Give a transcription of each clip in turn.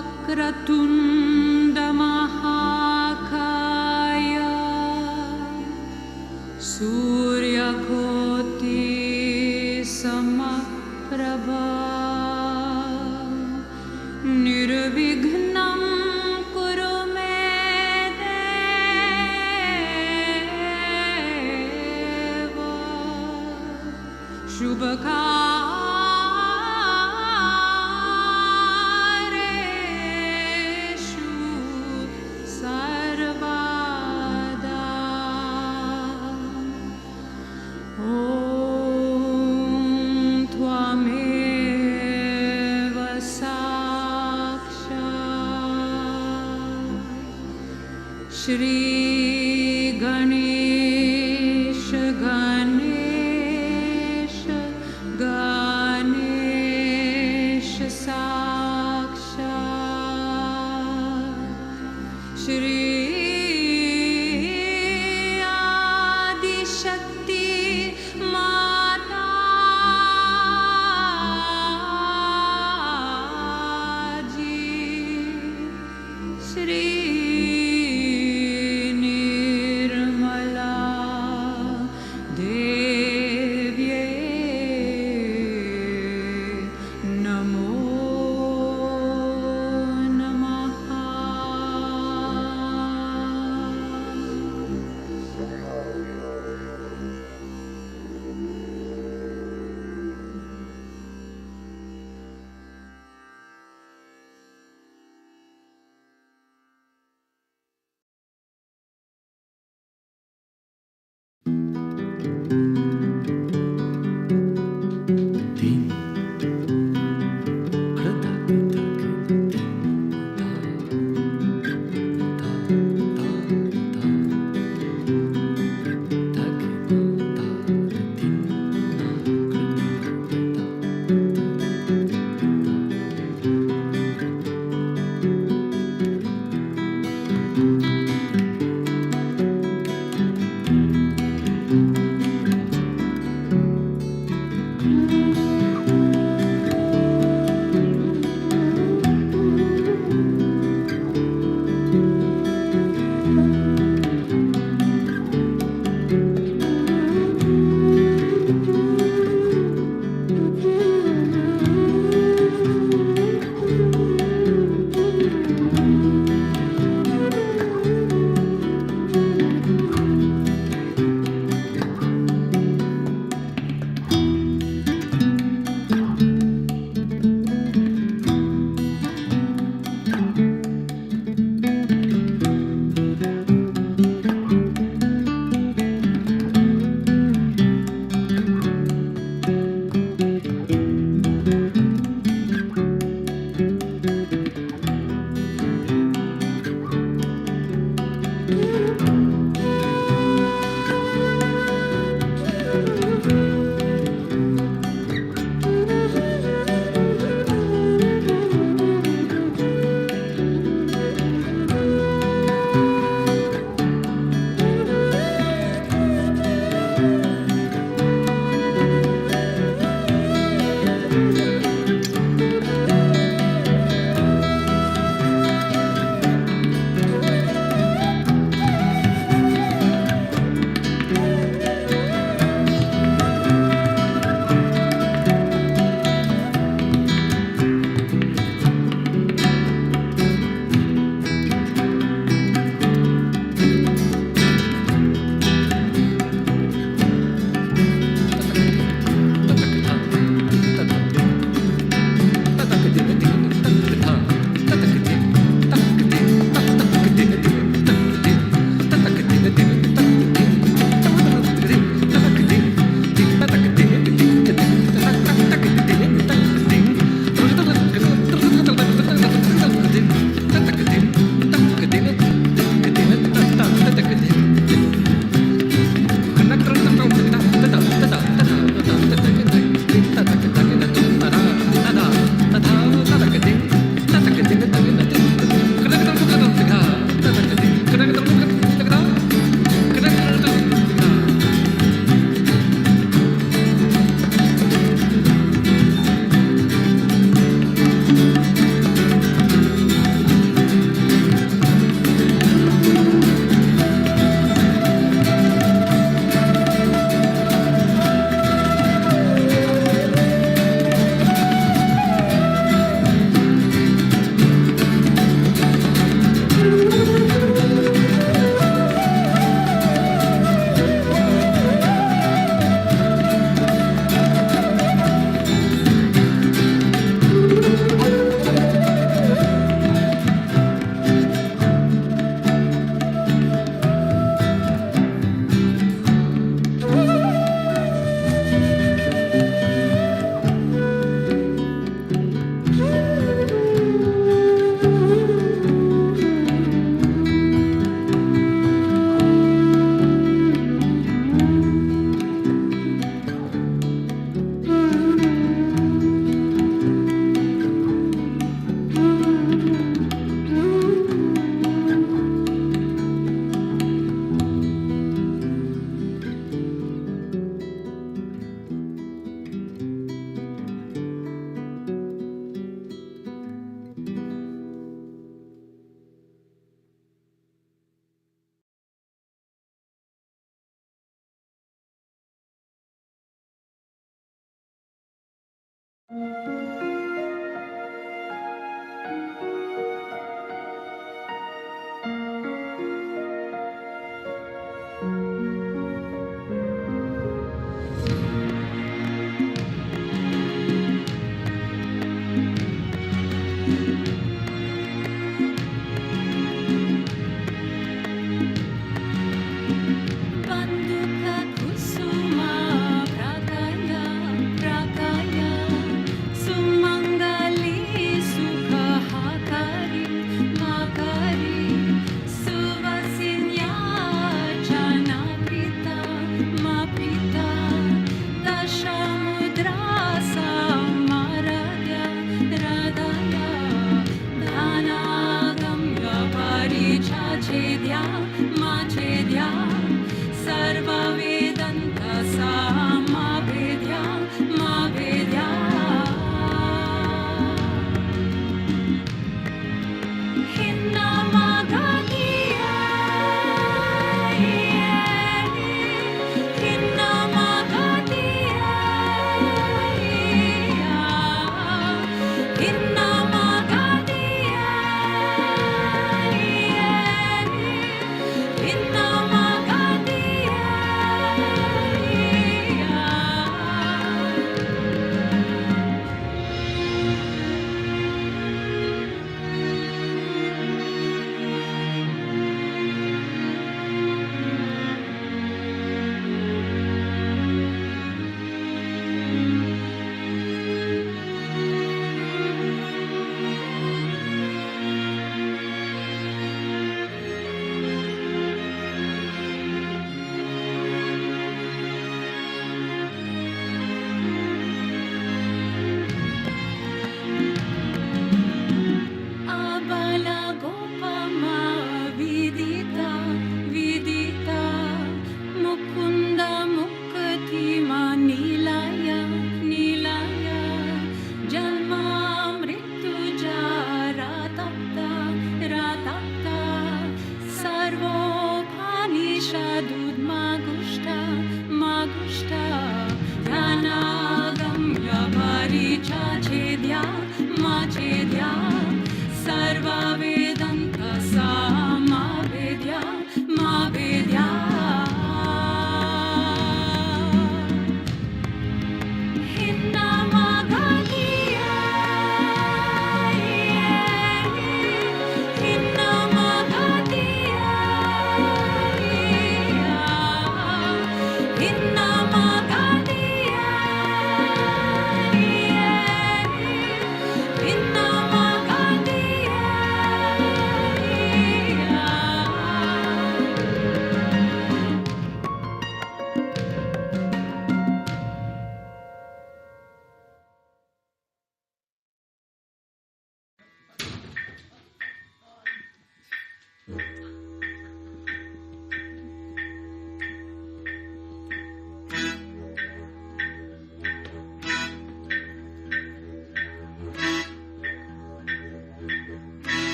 वक्रतुण्डमहाकाय सूर्यकोटि समप्रभा निर्विघ्नं कुरु मे देव शुभकार्येषु सर्वदा। ॐ त्वमेव साक्षात् श्री गणेश गणेश गणेश साक्षात् श्री आदिशक्ति माताजी श्री निर्मला देव्ये नमो नमः।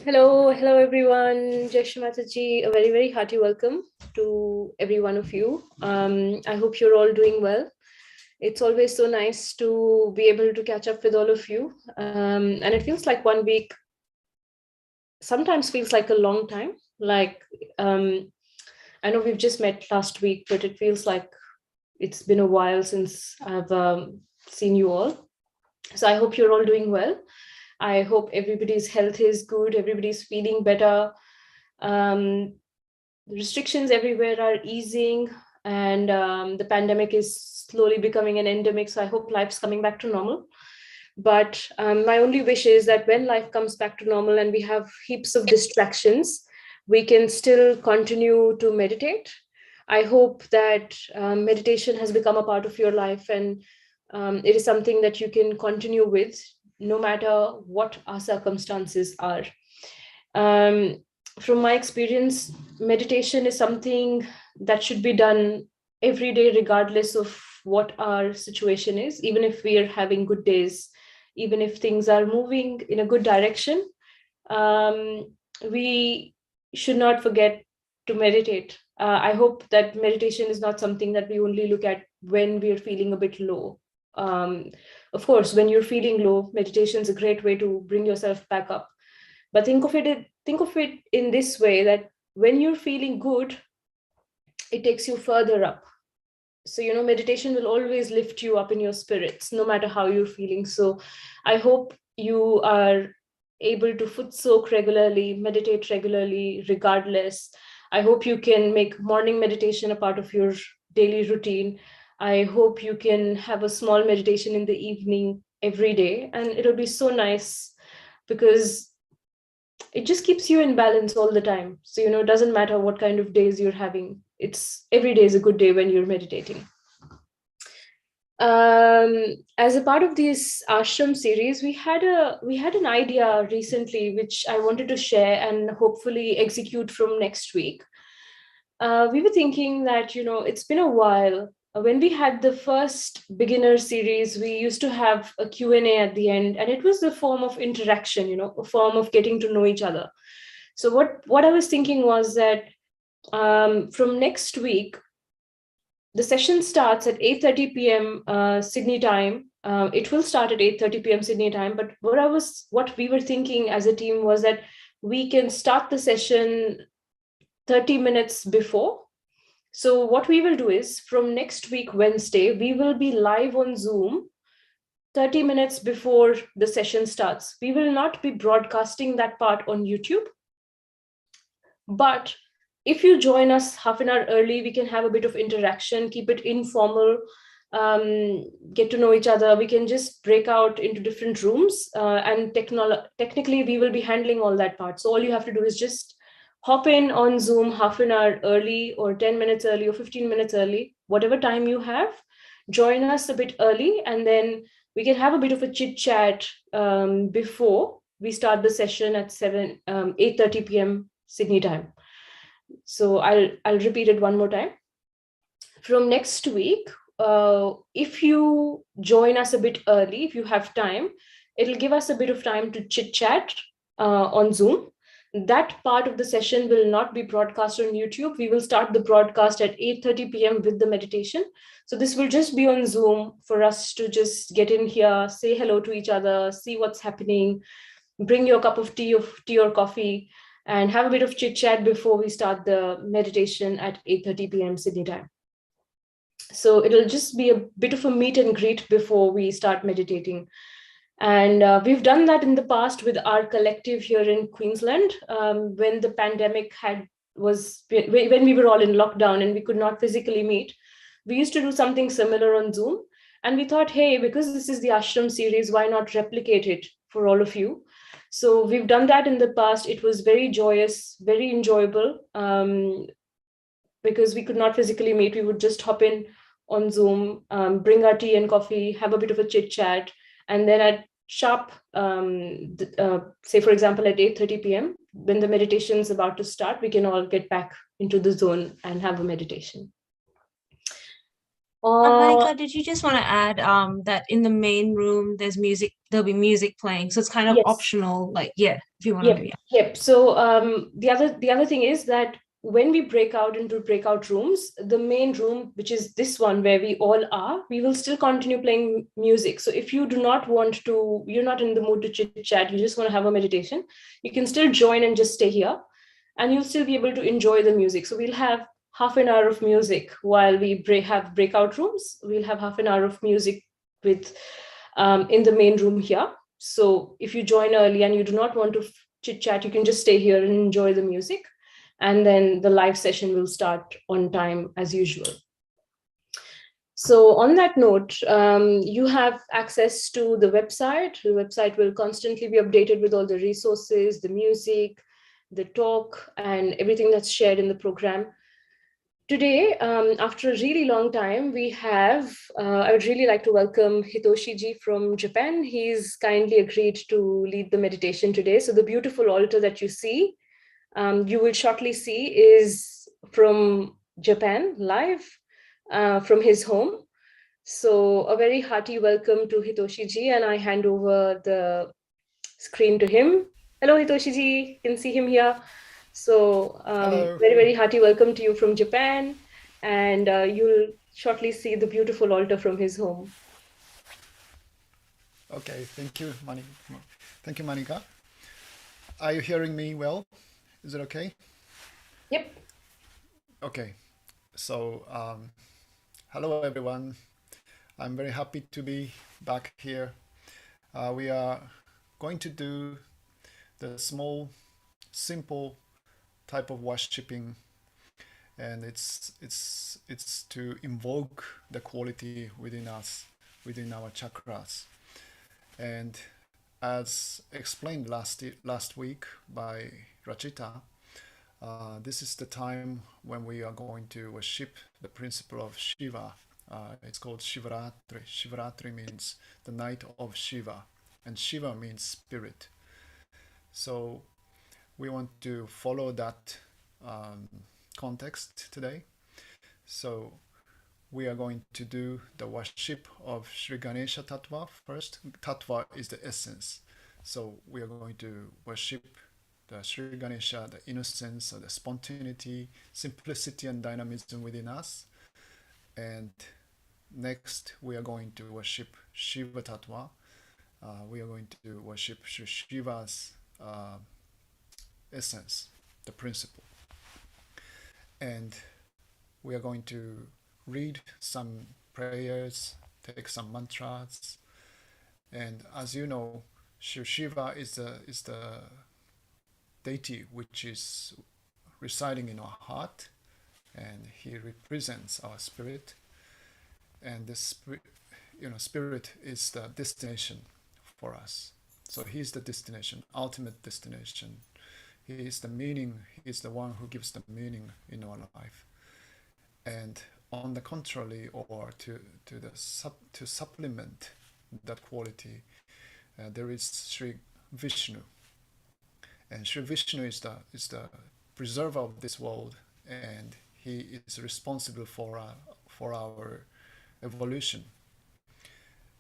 Hello everyone. Shri Mataji, a very, very hearty welcome to every one of you. I hope you're all doing well. It's always so nice to be able to catch up with all of you. And it feels like 1 week, sometimes feels like a long time. I know we've just met last week, but it feels like it's been a while since I've seen you all. So I hope you're all doing well. I hope everybody's health is good, everybody's feeling better. Restrictions everywhere are easing, and the pandemic is slowly becoming an endemic. So I hope life's coming back to normal. But my only wish is that when life comes back to normal and we have heaps of distractions, we can still continue to meditate. I hope that meditation has become a part of your life, and it is something that you can continue with no matter what our circumstances are. From my experience, meditation is something that should be done every day, regardless of what our situation is, even if we are having good days, even if things are moving in a good direction. We should not forget to meditate. I hope that meditation is not something that we only look at when we are feeling a bit low. Of course, when you're feeling low, meditation is a great way to bring yourself back up. But think of it in this way, that when you're feeling good, it takes you further up. So, meditation will always lift you up in your spirits, no matter how you're feeling. So I hope you are able to foot soak regularly, meditate regularly, regardless. I hope you can make morning meditation a part of your daily routine. I hope you can have a small meditation in the evening every day, and it'll be so nice because it just keeps you in balance all the time. So, it doesn't matter what kind of days you're having. It's every day is a good day when you're meditating. As a part of this ashram series, we had an idea recently which I wanted to share and hopefully execute from next week. We were thinking that it's been a while. When we had the first beginner series, we used to have a Q&A at the end, and it was the form of interaction, a form of getting to know each other. So what I was thinking was that from next week, the session starts at 8:30 p.m. Sydney time. It will start at 8:30 p.m. Sydney time. But what we were thinking as a team was that we can start the session 30 minutes before. So what we will do is, from next week, Wednesday, we will be live on Zoom 30 minutes before the session starts. We will not be broadcasting that part on YouTube. But if you join us half an hour early, we can have a bit of interaction, keep it informal, get to know each other. We can just break out into different rooms, and technically we will be handling all that part. So all you have to do is just hop in on Zoom half an hour early, or 10 minutes early, or 15 minutes early, whatever time you have. Join us a bit early, and then we can have a bit of a chit chat before we start the session at 8:30 p.m. Sydney time. So I'll repeat it one more time. From next week, if you join us a bit early, if you have time, it'll give us a bit of time to chit chat on Zoom. That part of the session will not be broadcast on YouTube. We will start the broadcast at 8:30 p.m. with the meditation. So this will just be on Zoom for us to just get in here, say hello to each other, see what's happening, bring your cup of tea or coffee, and have a bit of chit chat before we start the meditation at 8:30 p.m. Sydney time. So it'll just be a bit of a meet and greet before we start meditating. And we've done that in the past with our collective here in Queensland, when the pandemic when we were all in lockdown and we could not physically meet. We used to do something similar on Zoom. And we thought, hey, because this is the Ashram series, why not replicate it for all of you? So we've done that in the past. It was very joyous, very enjoyable. Because we could not physically meet, we would just hop in on Zoom, bring our tea and coffee, have a bit of a chit chat, and then at sharp, say for example at 8:30 p.m., when the meditation is about to start, we can all get back into the zone and have a meditation. Monica, did you just want to add that in the main room there'll be music playing, so it's kind of yes. Optional, like, yeah, if you want to. Yep. So the other thing is that when we break out into breakout rooms, the main room, which is this one where we all are, we will still continue playing music. So if you do not want to, you're not in the mood to chit chat, you just want to have a meditation, you can still join and just stay here, and you'll still be able to enjoy the music. So we'll have half an hour of music while we have breakout rooms. We'll have half an hour of music with in the main room here. So if you join early and you do not want to chit chat, you can just stay here and enjoy the music. And then the live session will start on time as usual. So on that note, you have access to the website. The website will constantly be updated with all the resources, the music, the talk, and everything that's shared in the program. Today, after a really long time, I would really like to welcome Hitoshi Ji from Japan. He's kindly agreed to lead the meditation today. So the beautiful altar that you see, you will shortly see, is from Japan, live from his home. So a very hearty welcome to Hitoshi Ji, and I hand over the screen to him. Hello, Hitoshi Ji, you can see him here. So very, very hearty welcome to you from Japan, and you'll shortly see the beautiful altar from his home. Okay, thank you, Monica. Thank you, Monica. Are you hearing me well? Is it okay? Yep. Okay, so hello everyone. I'm very happy to be back here. We are going to do the small, simple type of worshipping, and it's to invoke the quality within us, within our chakras. And as explained last week by Rachita, this is the time when we are going to worship the principle of Shiva. It's called Shivaratri. Shivaratri means the night of Shiva, and Shiva means spirit. So we want to follow that context today. So we are going to do the worship of Sri Ganesha Tattva first. Tattva is the essence. So we are going to worship the Sri Ganesha, the innocence, the spontaneity, simplicity, and dynamism within us. And next, we are going to worship Shiva Tattva. We are going to worship Sri Shiva's essence, the principle. And we are going to read some prayers, take some mantras. And as you know, Sri Shiva is the deity which is residing in our heart, and he represents our spirit. And this spirit is the destination for us. So he's the destination, ultimate destination. He is the meaning. He's the one who gives the meaning in our life. And on the contrary, or to supplement that quality, there is Sri Vishnu. And Sri Vishnu is the preserver of this world, and he is responsible for our evolution.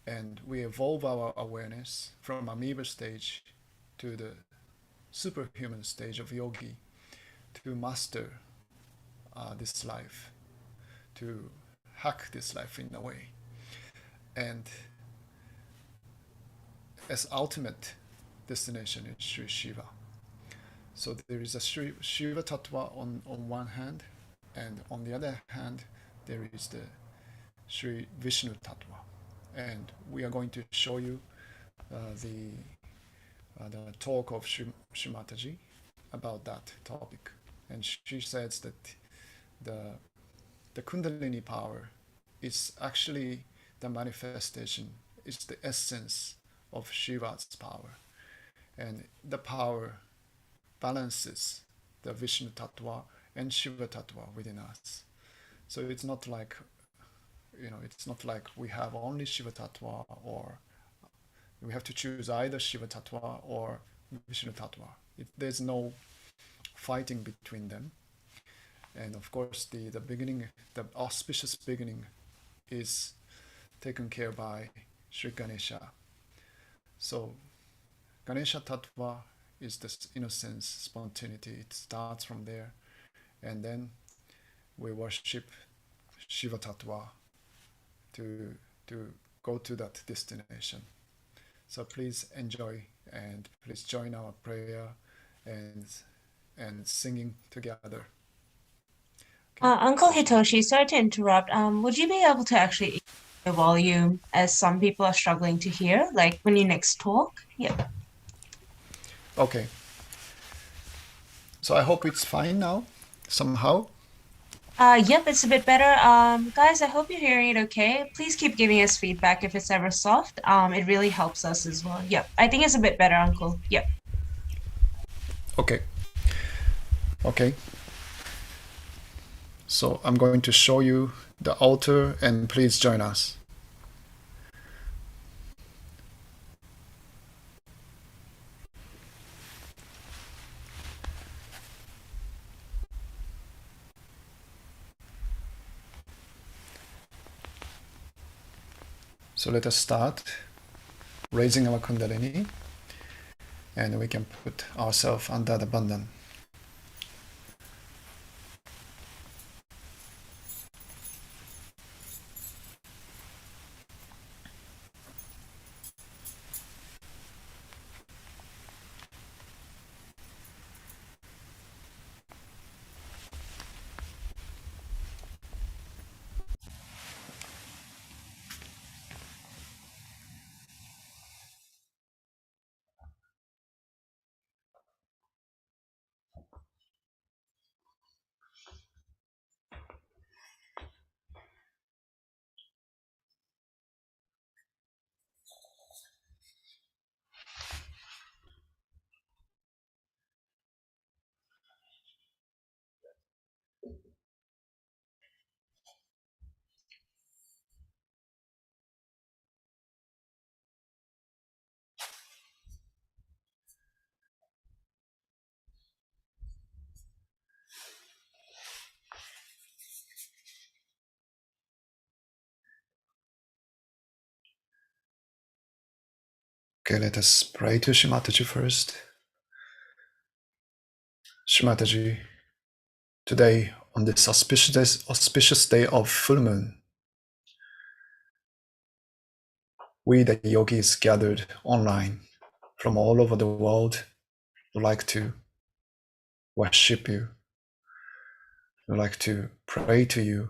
And we evolve our awareness from amoeba stage to the superhuman stage of yogi to master this life, to hack this life in a way. And as ultimate destination is Sri Shiva. So there is a Sri Shiva Tattva on one hand, and on the other hand, there is the Sri Vishnu Tattva. And we are going to show you the talk of Shri Mataji about that topic. And she says that the Kundalini power is actually the manifestation, it's the essence of Shiva's power. And the power balances the Vishnu Tattva and Shiva Tattva within us. So it's not like, it's not like we have only Shiva Tattva, or we have to choose either Shiva Tattva or Vishnu Tattva. There's no fighting between them. And of course, the beginning, the auspicious beginning, is taken care by Sri Ganesha. So Ganesha Tattva is this innocence, spontaneity. It starts from there, and then we worship Shiva Tattva to go to that destination. So please enjoy, and please join our prayer and singing together. Uncle Hitoshi, sorry to interrupt. Would you be able to actually increase the volume, as some people are struggling to hear, like when you next talk? Yeah. Okay. So I hope it's fine now, somehow. Yep, it's a bit better. Guys, I hope you're hearing it okay. Please keep giving us feedback if it's ever soft. It really helps us as well. Yep, I think it's a bit better, Uncle. Yep. Okay. Okay. So I'm going to show you the altar, and please join us. So let us start raising our Kundalini, and we can put ourselves under the bandhan. Okay, let us pray to Shri Mataji first. Shri Mataji, today, on this auspicious day of full moon, we, the yogis gathered online from all over the world, would like to worship you. Would like to pray to you,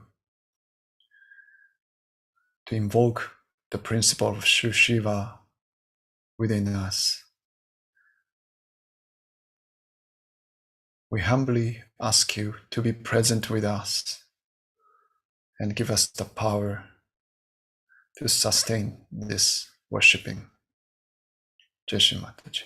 to invoke the principle of Sri Shiva within us. We humbly ask you to be present with us and give us the power to sustain this worshipping. Jai Shri Mataji.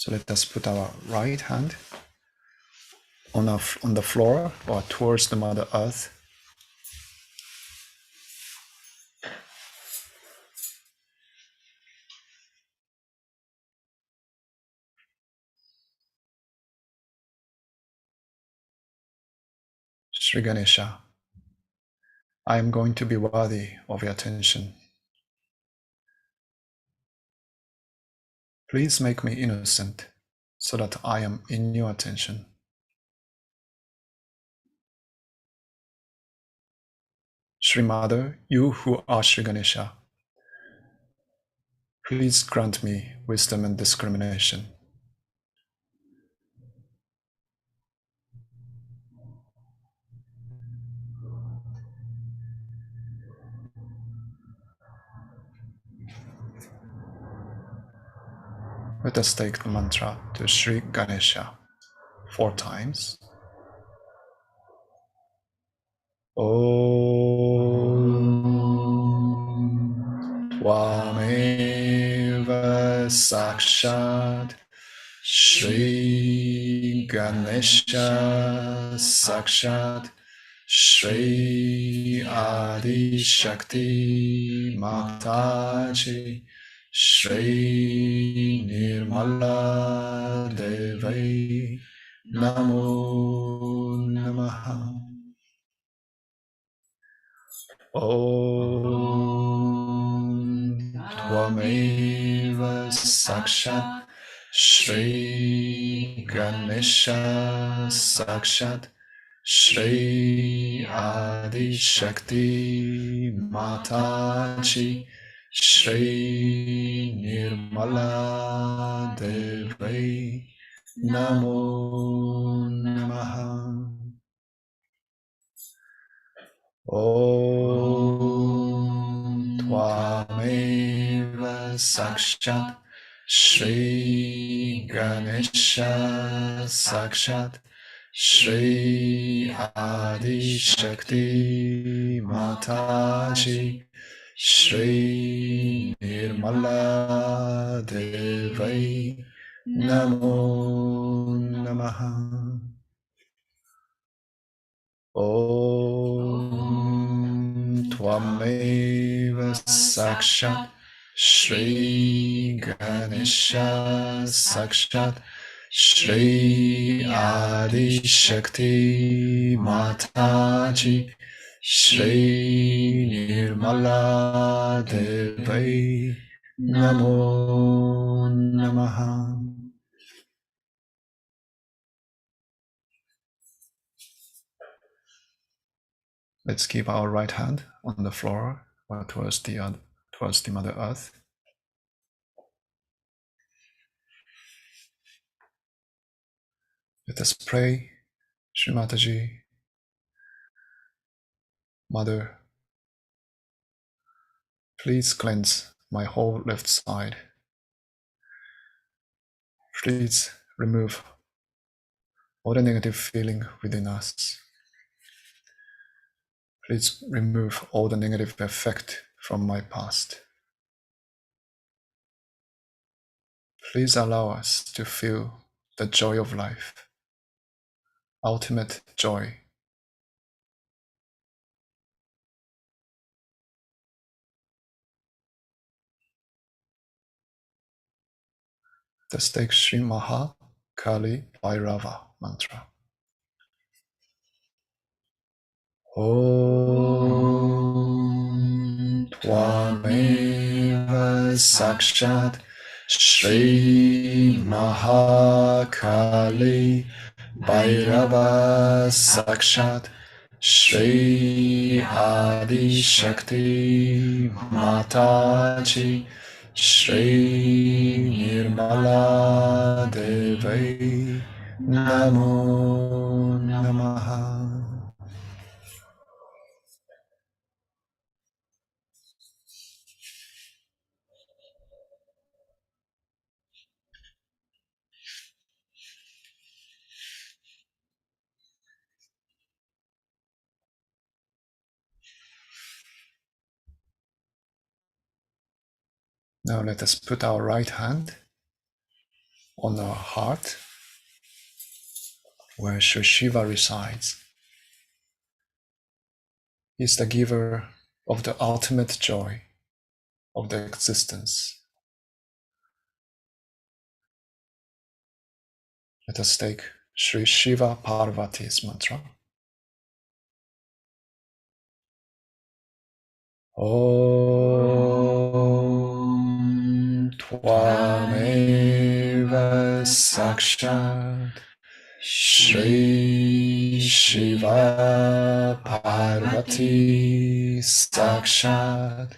So let us put our right hand on the floor or towards the Mother Earth. Shri Ganesha, I am going to be worthy of your attention. Please make me innocent so that I am in your attention. Shri Mother, you who are Shri Ganesha, please grant me wisdom and discrimination. Let us take the mantra to Shri Ganesha 4 times. Om Tvameva Sakshat Shri Ganesha Sakshat Shri Adi Shakti Mataji Shri Nirmala Devi Namo Namaha. Om Tvameva Sakshat Shri Ganesha Sakshat Shri Adi Shakti Mataji Shri Nirmala Devi Namo Namaha. Om Tvameva Sakshat Shri Ganesha Sakshat Shri Adi Shakti Mataji Shri Nirmala Devi Namo Namaha. Om Tvameva Sakshat Shri Ganesha Sakshat Shri Adi Shakti Mataji Shri Nirmala Devi Namo Namaha. Let's keep our right hand on the floor or towards the Mother Earth. Let us pray, Shri Mataji, Mother, please cleanse my whole left side. Please remove all the negative feeling within us. Please remove all the negative effect from my past. Please allow us to feel the joy of life, ultimate joy. Let's take Shri Maha Kali Bhairava mantra. Om Tvameva Sakshat Shri Mahakali Bhairava Sakshat Shri Adi Shakti Mataji Shri Nirmala Devi Namo Namaha. Now let us put our right hand on our heart, where Sri Shiva resides. He's the giver of the ultimate joy of the existence. Let us take Sri Shiva Parvati's mantra. Om Tvameva Sakshat Shri Shiva Parvati Sakshat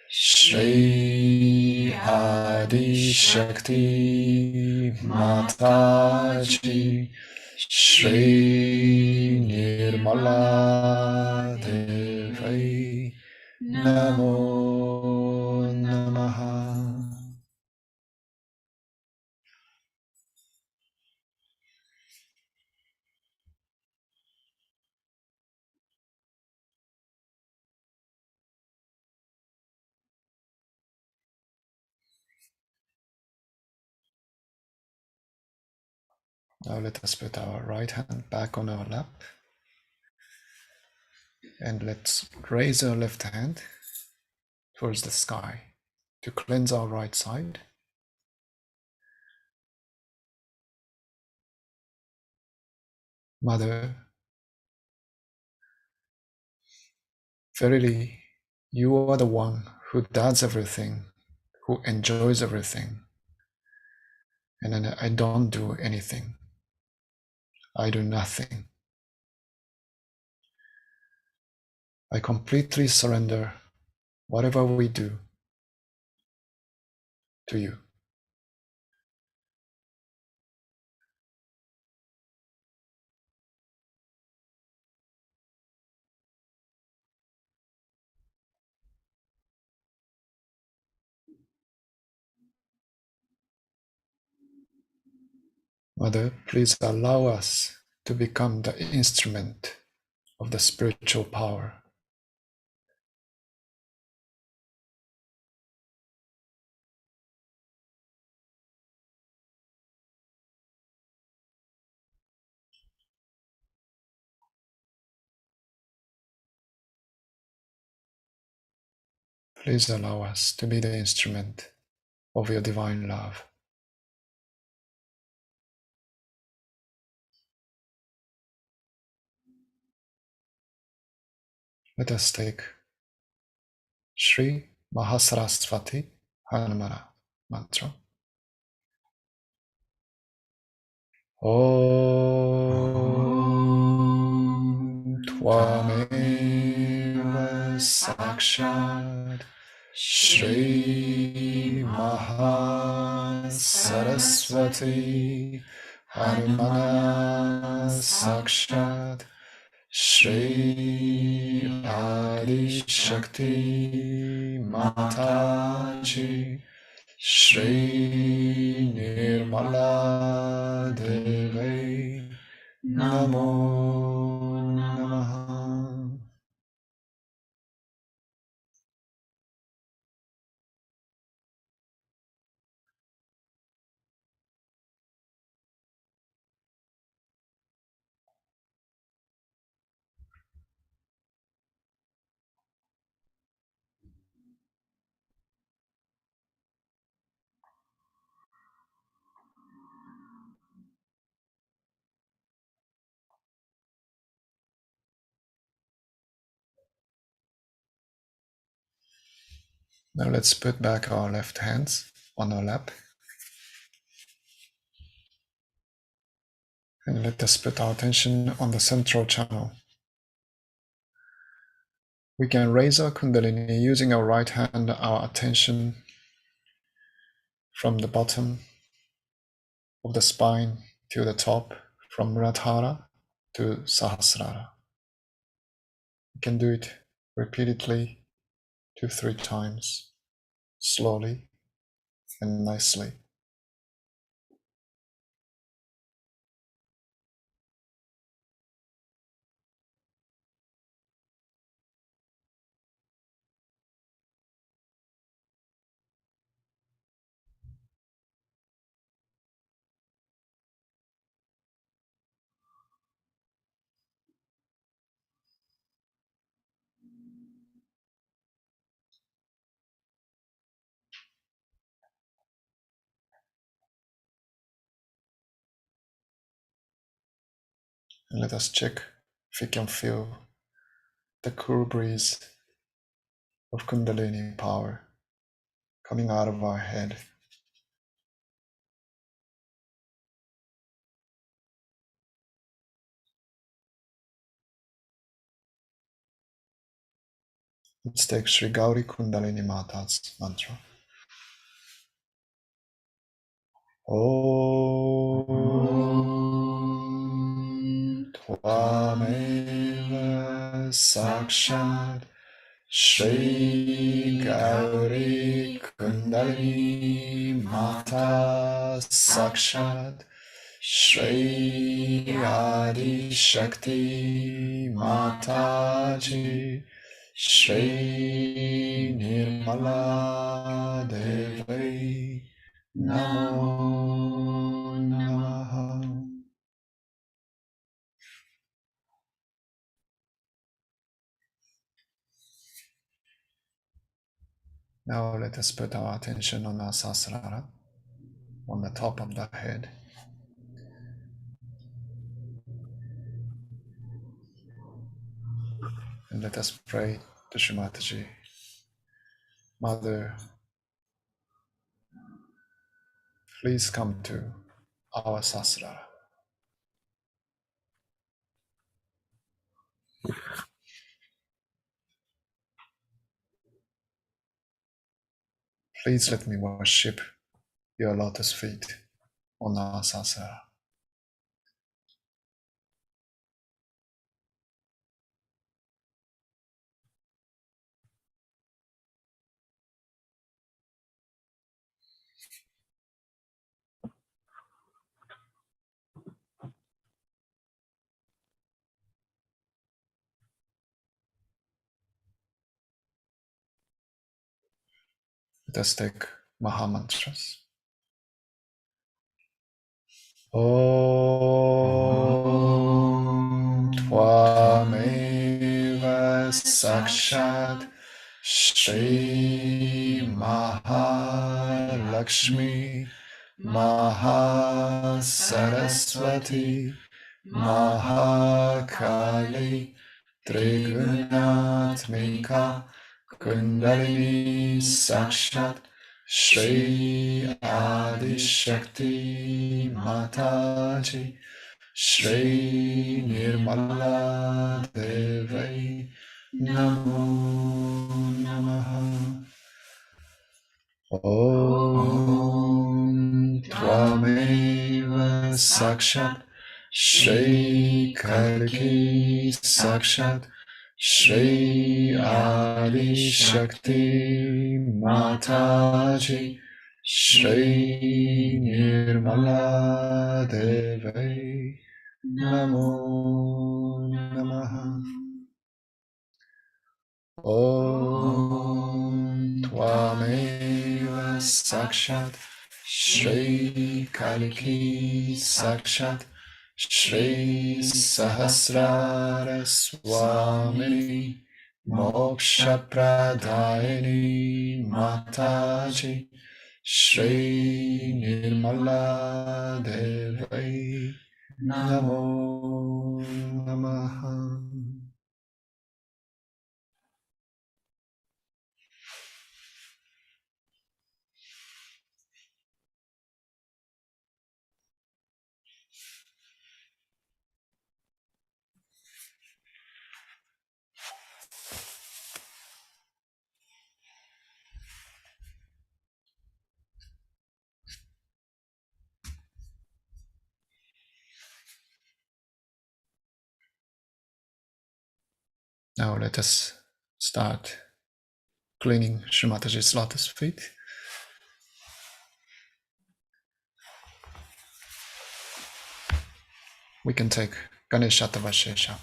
Shri Adi Shakti Mataji Shri Nirmala Devi Namo Namaha. Now let us put our right hand back on our lap and let's raise our left hand towards the sky to cleanse our right side. Mother, verily, you are the one who does everything, who enjoys everything, and then I don't do anything. I do nothing. I completely surrender whatever we do to you. Mother, please allow us to become the instrument of the spiritual power. Please allow us to be the instrument of your divine love. Let us take Shri Mahasaraswati Hanumana mantra. Om Tvameva Sakshat Shri Mahasaraswati Hanumana Sakshat Shri Adi Shakti Mataji Shri Nirmala Devi Namo Namaha. Now let's put back our left hands on our lap and let us put our attention on the central channel. We can raise our Kundalini using our right hand, our attention from the bottom of the spine to the top, from Muladhara to Sahasrara. You can do it repeatedly 2-3 times, slowly and nicely. And let us check if we can feel the cool breeze of Kundalini power coming out of our head. Let's take Sri Gauri Kundalini Mata's mantra. Om Tvameva Sakshat Shri Gauri Kundalini Mata Sakshat Shri Adi Shakti Mataji Shri Nirmala Devi Namo Namaha. Now let us put our attention on our sasrara, on the top of the head. And let us pray to Shri Mataji. Mother, please come to our sasrara. Please let me worship your lotus feet on our sasrara. Let us take Mahamantras. Om Tvameva Sakshat Shri Mahalakshmi Mahasaraswati Mahakali Trigunatmika Kundalini Sakshat Shri Adi Shakti Mataji Shri Nirmala Devi Namo Namaha. Om Tvameva Sakshat Shri Kalki Sakshat Shri Adi Shakti Mataji Shri Nirmala Devi Namo Namaha. Om Tvameva Sakshat Shri Kalki Sakshat Shri Sahasrara Swamini Moksha Pradayani Mataji Shri Nirmala Devi Namo Namaha. Now let us start cleaning Shri Mataji's lotus feet. We can take Ganesha Tavashesha.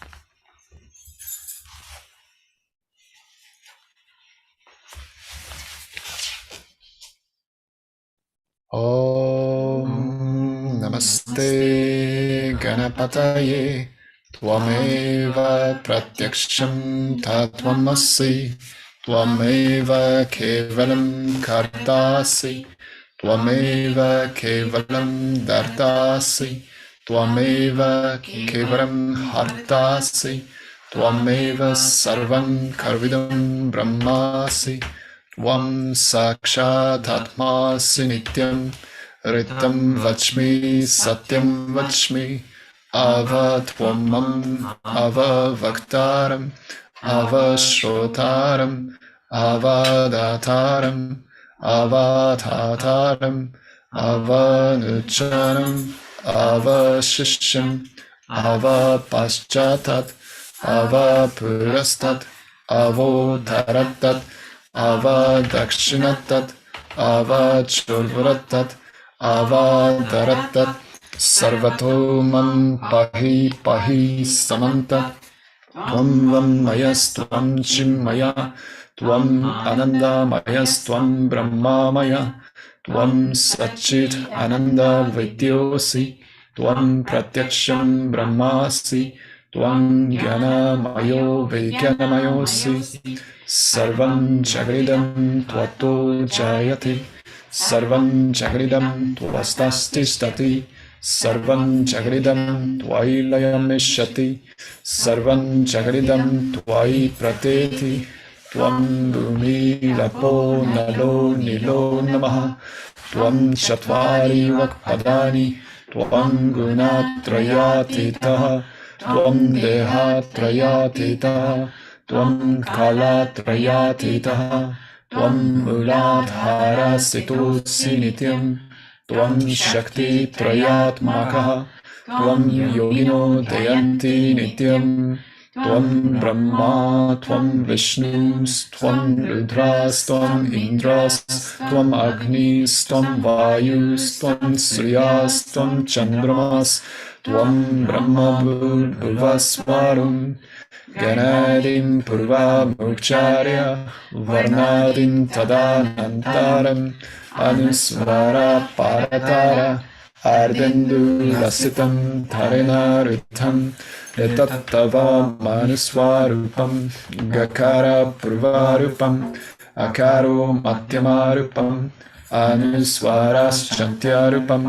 Om Namaste Ganapataye Tvameva Pratyaksham Tatvamasi Tvameva Kevalam Kartasi Tvameva Kevalam Dartasi Tvameva kevalam hartasi, Tvameva sarvam karvidam brahmasi, Tvam sakshat atmasi nityam, Ritam vachmi satyam vachmi, Ava tvamam ava vaktaram, Ava shrotaram, Ava dataram, Ava thataram, Ava nucharam, Ava shishyam, Ava paschyatat, Ava purastat, Avo dharatat, Ava dakshinatat, Ava churvaratat, Ava dharatat, Sarvato mam pahi pahi samanta, Tvam mayastvam chimmaya, Tvam ananda mayastvam brahmamaya, Tvam satchit ananda vidyosi, Tvam pratyaksham brahmasi, Tvam jnana mayo vijnanamayosi, Sarvam jagridam tvato jayati, Sarvam jagridam tvastasti stati, Sarvam jagridam tvailayam ishati, Sarvam jagridam tvai prateti, Tvam bhumi lapo nalo nilo namaha, Tvam chatvari vakpadani, Tvam gunatrayatitaha, Tvam dehatrayatitaha, Tvam kalatrayatitaha, Tvam muladhara situsi nityam, Tvam shakti trayatmakaha, Tvam yogino dayanti nityam, Tvam Brahma, Tvam Vishnus, Tvam Rudras, Tvam Indras, Tvam Agnis, Tvam Vayus, Tvam Suryas, Tvam Chandramas, Tvam Brahma Bhuvasvarum, Ganadim Purva Mukcharya, Varnadim Tadanantaram, Anusvara Paratara, Ardendu Lasitam Tarinaritam, Etattava Manusvarupam, Gakara Purvarupam, Akaro Mathyamarupam, Anusvaras Chantyarupam,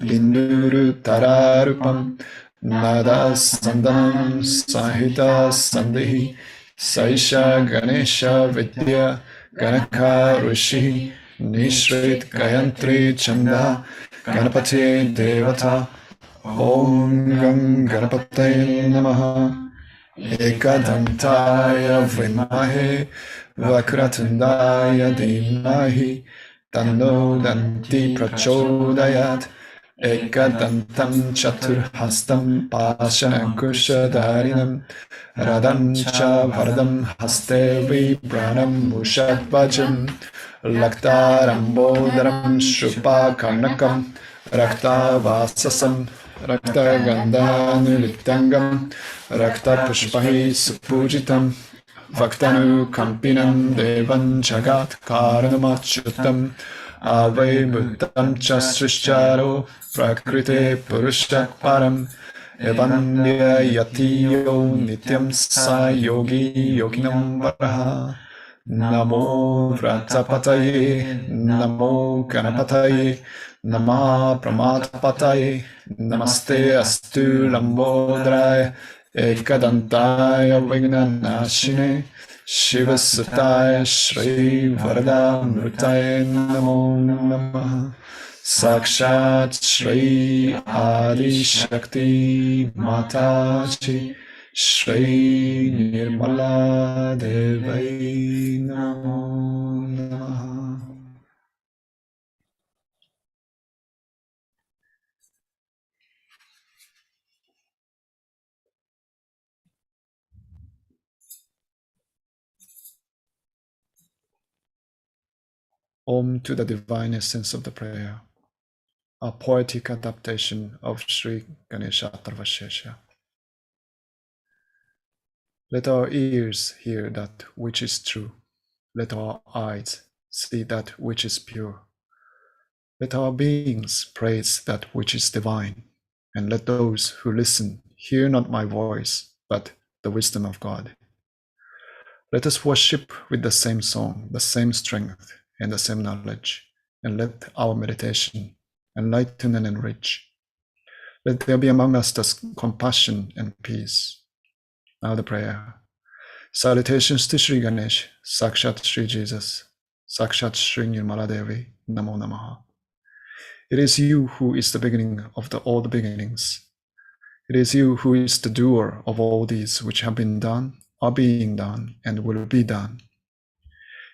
Binduru Tararupam, Nada Sandanam Sahita Sandehi, Saisha Ganesha Vidya, Ganaka Rishi, Nishrit Gayantri Chanda, Ganapati Devata, Om Gam Ganapate Namaha, Ekadantaya Vimahe, Vakratundaya Dhimahi, Tanno Danti Prachodayat, Ekadantam Chaturhastam Pashanankushadarinam, Radam Cha Varadam Haste Vibranam Mushadvajam, Laktaram Bodharam Shrupa Karnakam, Rakta Vasasam, Rakta Gandhanulitangam, Rakta Pushpahi Supujitam, Vaktanu Kampinam Devan Jagat Karanamachutam, Ave Buddham Cha Srishcharo, Prakrite Purushat Param, Evandya Yatiyo Nityam Sa Yogi Yoginam Varaha, Namo Vratapataye, Namo Ganapataye, Nama Pramatapataye, Namaste Astu Lambodraya, Ekadantaya Vignanashine, Shiva Sutaya Shri Varada Mrutaya Namo Namaha, Sakshat Shri Adi Shakti Mataji, Shri Nirmala Devai Namo Namaha. Om to the divine essence of the prayer, a poetic adaptation of Sri Ganesha Tarvashesha. Let our ears hear that which is true. Let our eyes see that which is pure. Let our beings praise that which is divine. And let those who listen hear not my voice, but the wisdom of God. Let us worship with the same song, the same strength, and the same knowledge. And let our meditation enlighten and enrich. Let there be among us the compassion and peace. Now the prayer. Salutations to Shri Ganesh, Sakshat Shri Jesus, Sakshat Shri Nirmala Devi, Namo Namaha. It is you who is the beginning of all the beginnings. It is you who is the doer of all these which have been done, are being done, and will be done.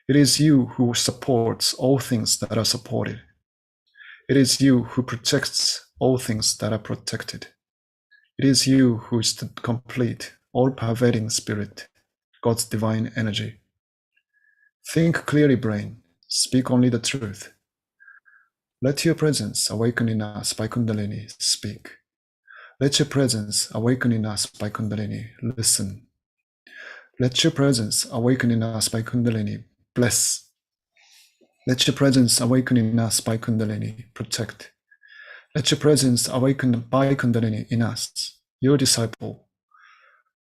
It is you who supports all things that are supported. It is you who protects all things that are protected. It is you who is the complete, all-pervading spirit, God's divine energy. Think clearly, brain. Speak only the truth. Let your presence awaken in us by Kundalini. Speak. Let your presence awaken in us by Kundalini. Listen. Let your presence awaken in us by Kundalini. Bless. Let your presence awaken in us by Kundalini. Protect. Let your presence awaken by Kundalini in us, your disciple.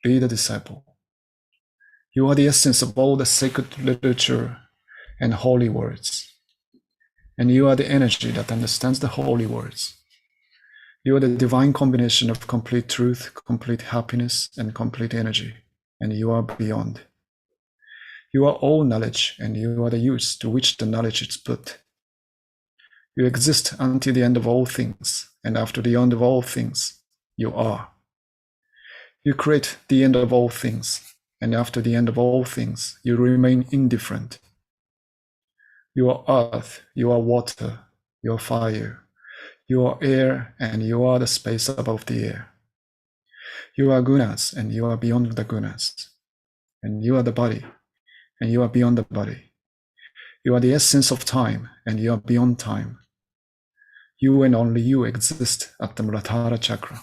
Be the disciple. You are the essence of all the sacred literature and holy words. And you are the energy that understands the holy words. You are the divine combination of complete truth, complete happiness, and complete energy. And you are beyond. You are all knowledge, and you are the use to which the knowledge is put. You exist until the end of all things, and after the end of all things, you are. You create the end of all things, and after the end of all things, you remain indifferent. You are earth, you are water, you are fire, you are air, and you are the space above the air. You are gunas, and you are beyond the gunas. And you are the body, and you are beyond the body. You are the essence of time, and you are beyond time. You and only you exist at the Muladhara chakra.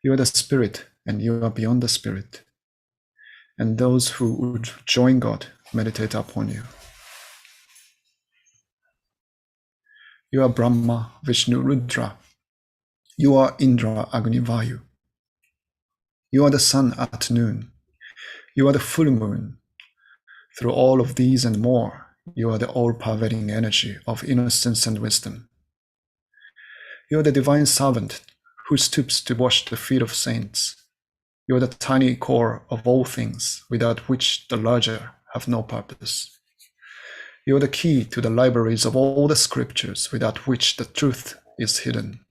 You are the spirit, and you are beyond the spirit. And those who would join God meditate upon you. You are Brahma, Vishnu, Rudra. You are Indra, Agni, Vayu. You are the sun at noon. You are the full moon. Through all of these and more, you are the all-pervading energy of innocence and wisdom. You are the divine servant who stoops to wash the feet of saints. You are the tiny core of all things, without which the larger have no purpose. You are the key to the libraries of all the scriptures, without which the truth is hidden.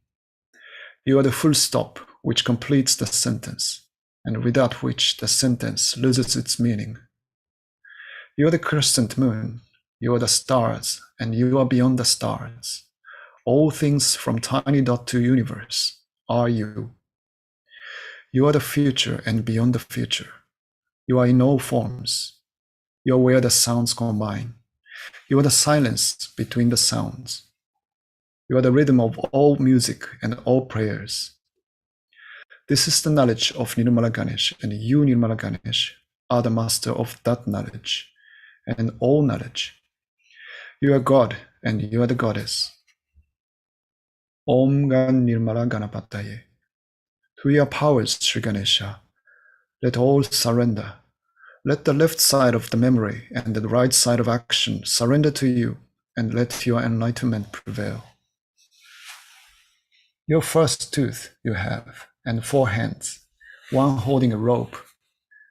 You are the full stop which completes the sentence, and without which the sentence loses its meaning. You are the crescent moon, you are the stars, and you are beyond the stars. All things from tiny dot to universe are you. You are the future and beyond the future. You are in all forms. You are where the sounds combine. You are the silence between the sounds. You are the rhythm of all music and all prayers. This is the knowledge of Nirmala Ganesh, and you, Nirmala Ganesh, are the master of that knowledge and all knowledge. You are God, and you are the goddess. Om Gan Nirmala Ganapataye. To your powers, Sri Ganesha, let all surrender. Let the left side of the memory and the right side of action surrender to you, and let your enlightenment prevail. Your first tooth you have, and 4 hands, one holding a rope,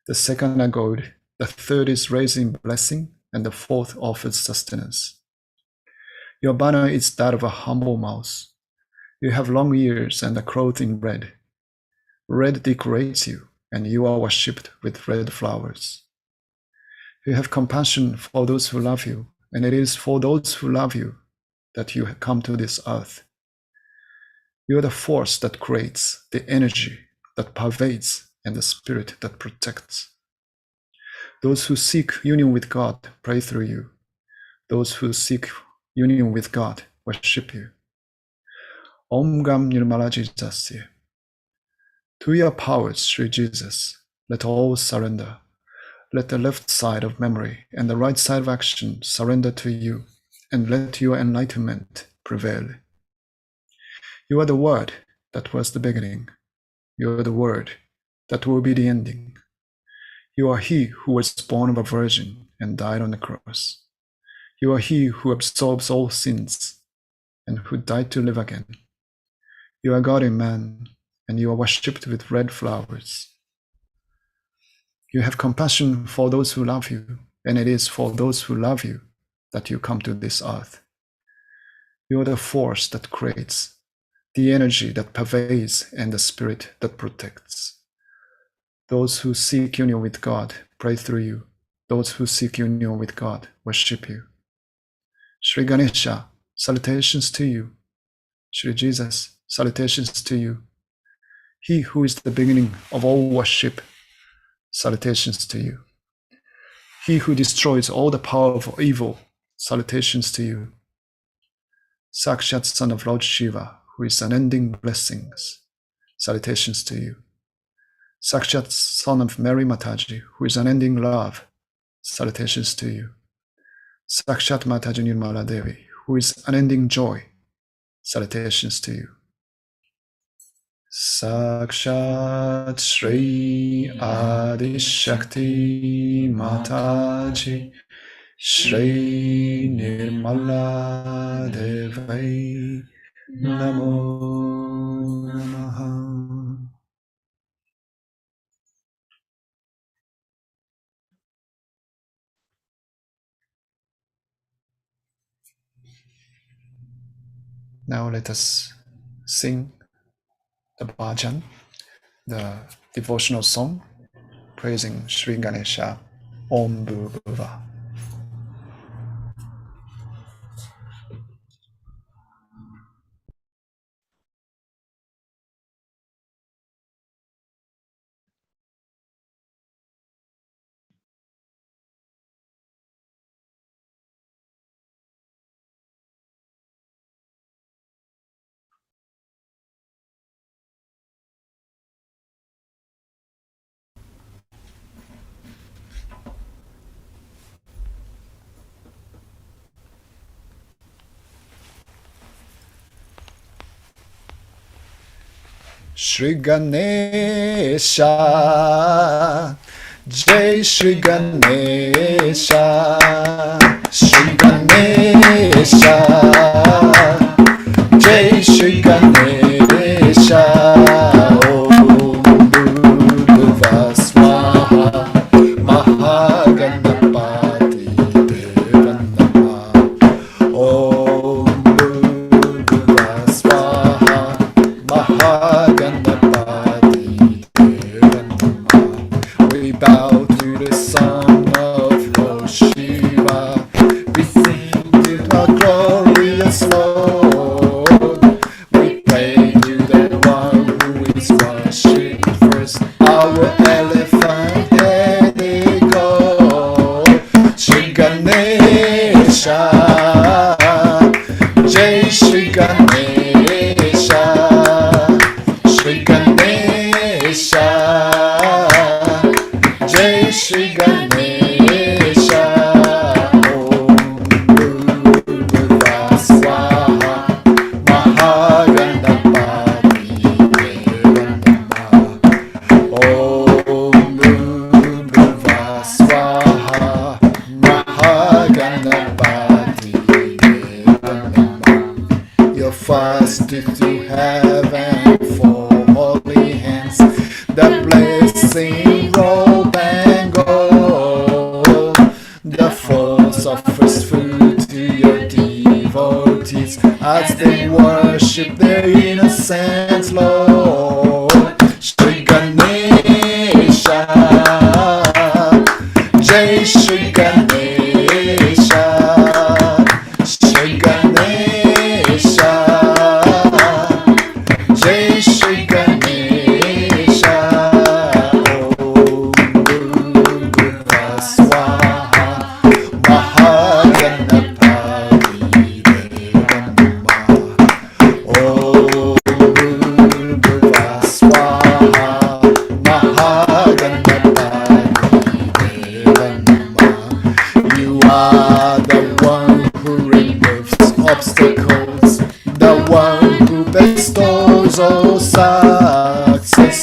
the second a goad, the third is raising blessing, and the fourth offers sustenance. Your banner is that of a humble mouse. You have long ears and are clothed in red. Red decorates you, and you are worshipped with red flowers. You have compassion for those who love you, and it is for those who love you that you have come to this earth. You are the force that creates, the energy that pervades, and the spirit that protects. Those who seek union with God pray through you. Those who seek union with God worship you. Om Gam Nirmala Jijasya. To your powers, Sri Jesus, let all surrender. Let the left side of memory and the right side of action surrender to you, and let your enlightenment prevail. You are the Word that was the beginning. You are the Word that will be the ending. You are He who was born of a virgin and died on the cross. You are He who absorbs all sins and who died to live again. You are God in man, and you are worshipped with red flowers. You have compassion for those who love you, and it is for those who love you that you come to this earth. You are the force that creates, the energy that pervades, and the spirit that protects. Those who seek union with God pray through you. Those who seek union with God worship you. Shri Ganesha, salutations to you. Shri Jesus, salutations to you. He who is the beginning of all worship, salutations to you. He who destroys all the power of evil, salutations to you. Sakshat Son of Lord Shiva, who is unending blessings, salutations to you. Sakshat Son of Mary Mataji, who is unending love, salutations to you. Sakshat Mataji Nirmala Devi, who is unending joy, salutations to you. Sakshat Shri Adi Shakti Mataji, Shri Nirmala Devi, Namo Namaha. Now let us sing the bhajan, the devotional song, praising Shri Ganesha, Om Bhuva. Shri Ganesha, Jai Shri Ganesha, Shri Ganesha, Jai Shri Ganesha, Om Bhuva Swaha, Mahaganapati Deva Namaha, Om Bhuva Swaha, Mahaganapati Deva Namaha. We bow to the Son of Lord Shiva. We sing to our glorious Lord. We pray to the one who is worshipped first, our elephant-headed God. Shri Ganesha, Jai Shri Ganesha, Shri Ganesha, Jai Shri Ganesha, Om Bhuva Swaha, Mahaganapati Deva Namaha, Om Bhuva Swaha, Mahaganapati Deva Namaha. Your fast to heaven for holy hands, the blessing robe and gold. The force offers food to your devotees as they worship their innocent Lord. Shri Ganesha, Jai Shri Ganesha, Shri Ganesha, Jai Shri Ganesha, Om Bhuva Swaha, Mahaganapati Deva Namaha, Om Bhuva Swaha, Mahaganapati Deva Namaha. You are the one who removes obstacles, the one who bestows all success,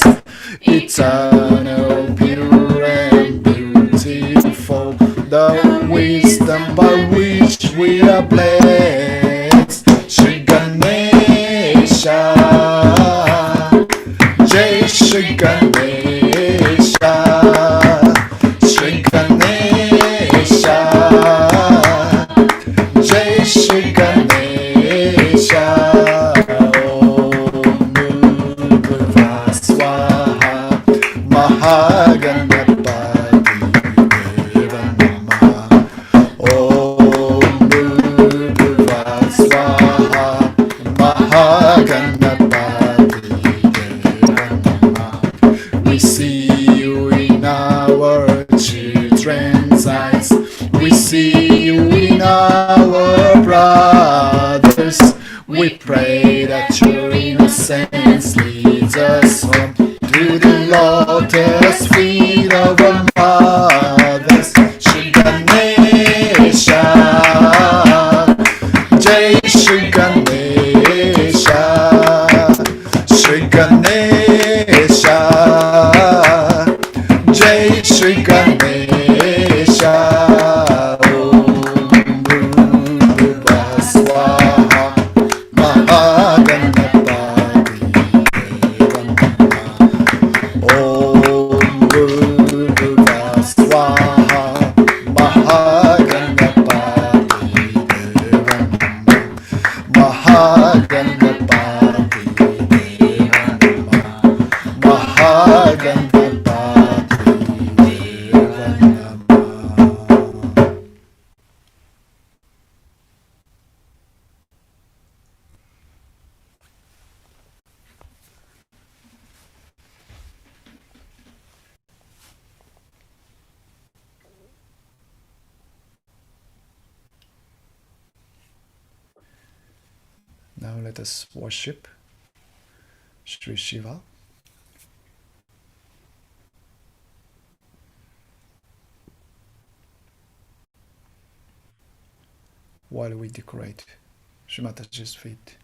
eternal, pure and beautiful, the wisdom by which we are blessed. Shri Ganesha, way that your innocence leads us home to the lotus feet of our mothers. Shri Ganesha, Jai Shri Ganesha, Shri Ganesha, Jai Shri Ganesha. Om Bhurva Swaha Mahaganapati Deva Namaha. Om Bhurva Swaha Mahaganapati Deva Namaha. Mahaganapati Deva Namaha. Mahaganapati Deva Namaha. Now let us worship Shri Shiva. While we decorate Shri Mataji's feet.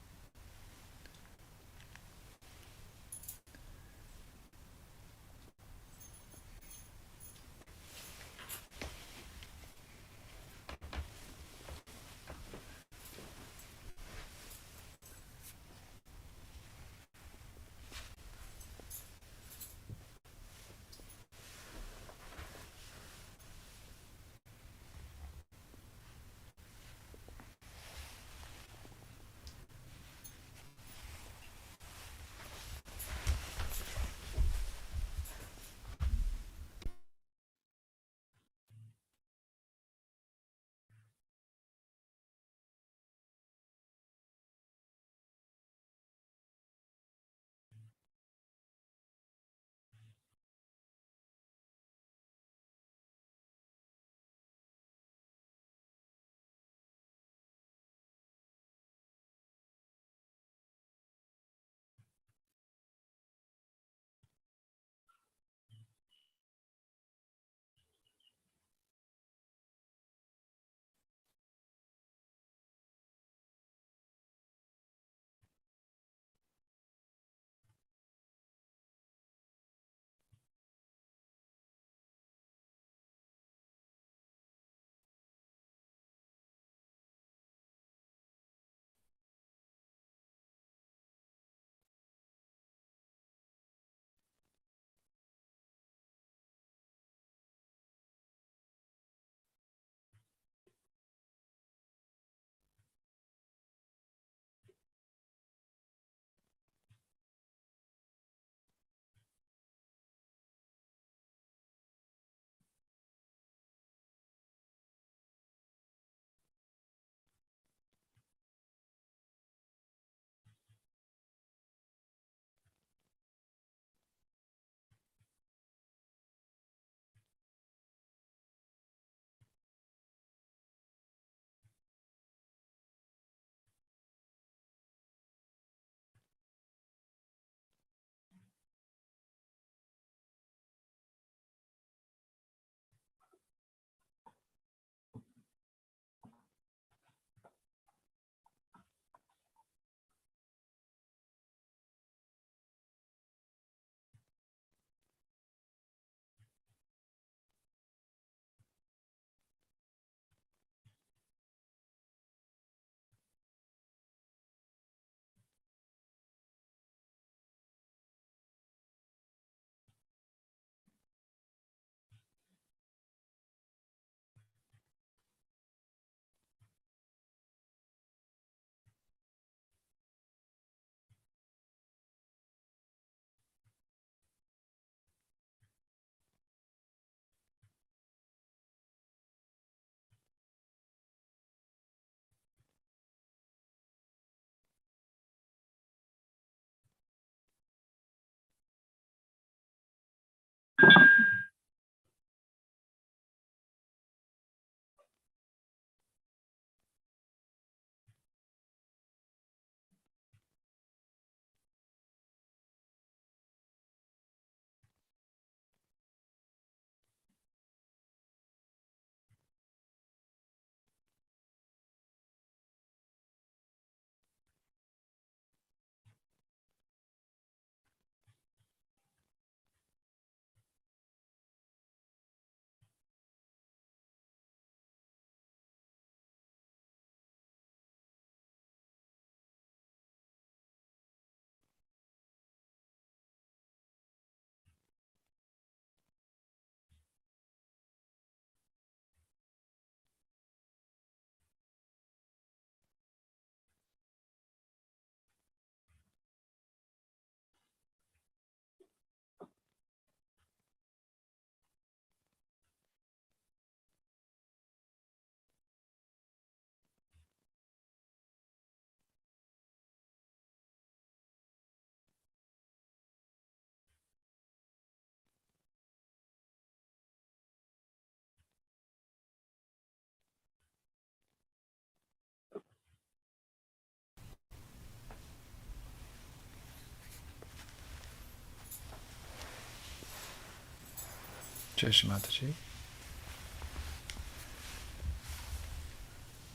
Shri Mataji.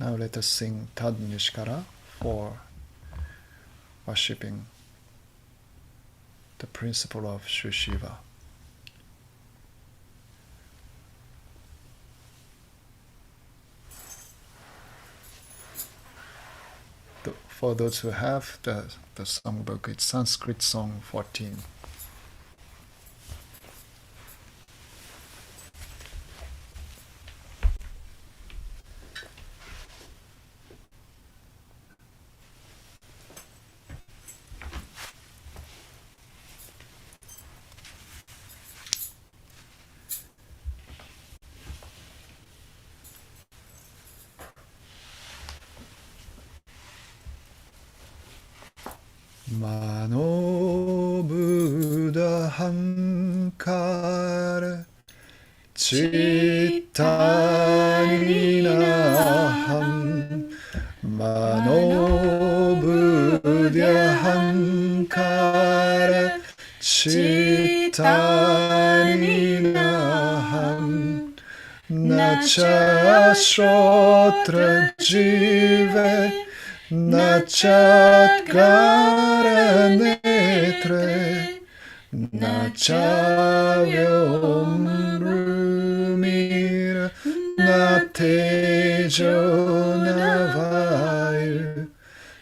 Now let us sing Tad Nishkara for worshipping the principle of Sri Shiva. For those who have the songbook, it's Sanskrit song 14. Mano Buddha Hankara Chittanaham Mano Buddha Hankara Chittanaham Nacha Shrotra Jive Nachatgara netre, nachavyomrumira, natejo navayu,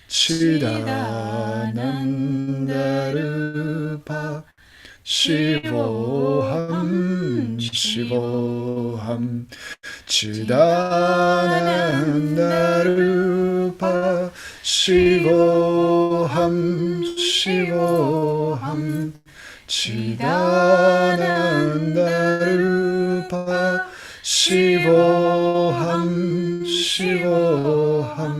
chidanandarupa, shivoham, shivoham, chidanandarupa, Shivoham, Shivoham, Chidanandarupa, Shivoham, Shivoham,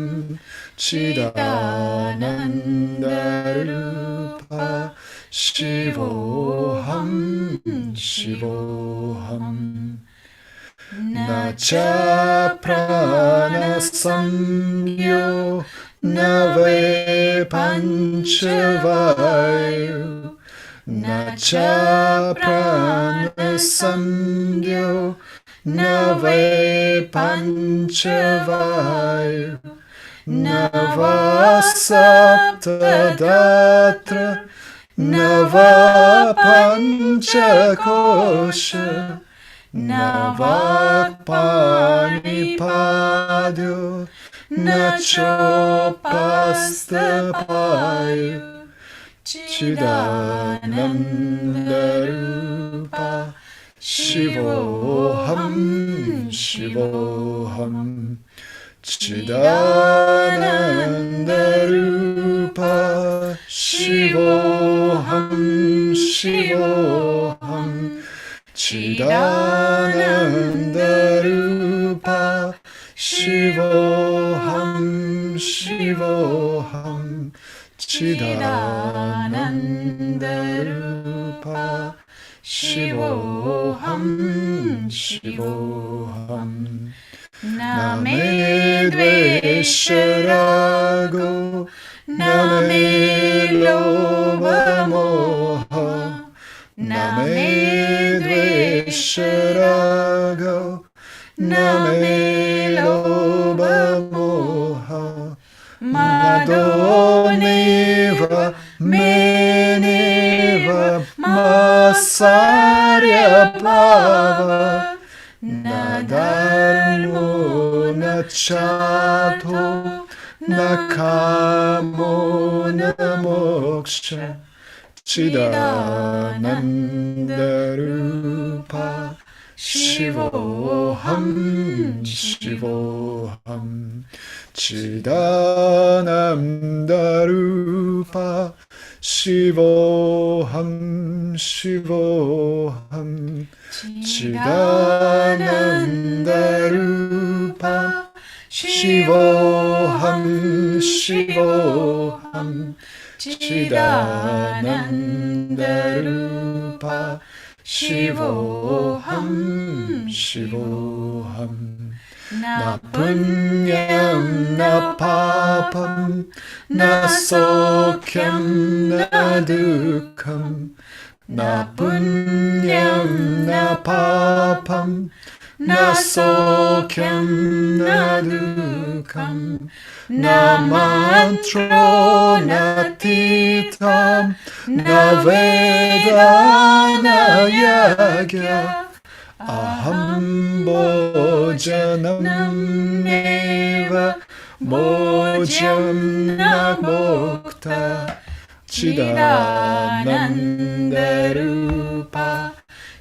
Chidanandarupa, Shivoham, Shivoham. Nacha prana samyo nave panchavayu. Nacha prana samyo nave panchavayu. Nava sapta datra nava panchakosha. Navapanipadyo Nachopastapayo Chidanandarupa Shivoham Shivoham Chidanandarupa Shivoham Shivoham Chidanandarupa Shivoham Shivoham Chidanandarupa Shivoham Shivoham Name Dvesharago Name Lobha Moha Name Dvesharago Name Lobha Moha Madoneva Meneva Masarya Bhava Nadarmo Nachato Nakamo Namoksha Chidanandarupa Shivoham Shivoham Chidanandarupa Shivoham Shivoham Chidanandarupa Shivoham Shivoham Chidanandarupa Shivoham Shivoham Na punyam na papam na sokyam na dukkam Na punyam na papam, na sokyam, na dukam, na mantro, na titam, na veda, na yagya. Aham bhojanam neva bhojam na mokta chidananda rupa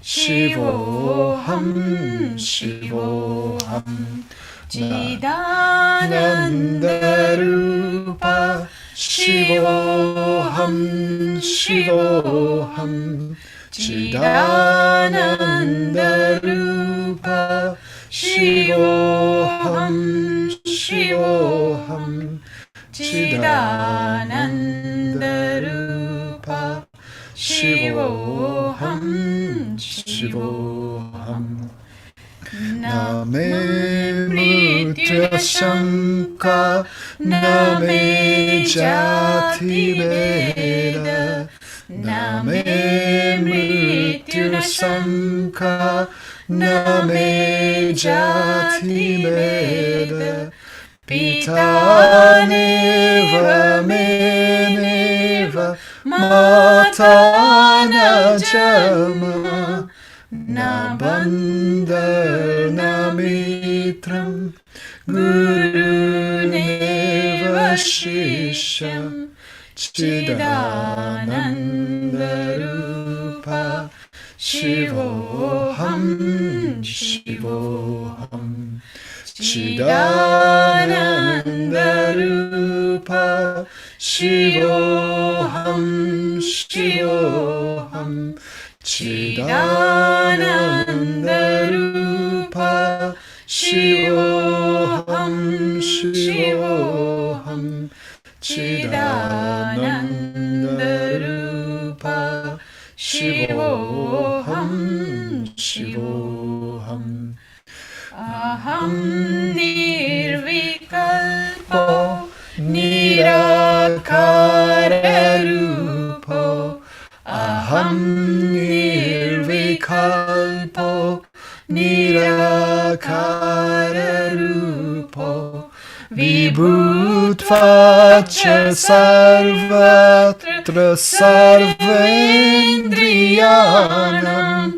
shivoham shivoham chidananda rupa shivoham shivoham Chidananda Rupa Shivoham Shivoham Chidananda Rupa Shivoham Shivoham Name Mritya Shanka Name Jati Veda Name Mrityu Sanka Name Jati Veda Pita Neva Meneva Mata Na Jama Na Bandha Na Mitram Guru Neva Shishyam Chidananda Rupa Shivoham Shivoham Chidananda Rupa Shivoham Shivoham Chidananda Rupa Shivoham Shivoham Chidananda Rupa Shivoham Shivoham Aham Nirvikalpo Nirakara Rupo Aham Nirvikalpo Nirakara Rupo Vibhutvacha sarvatra sarvendriyanam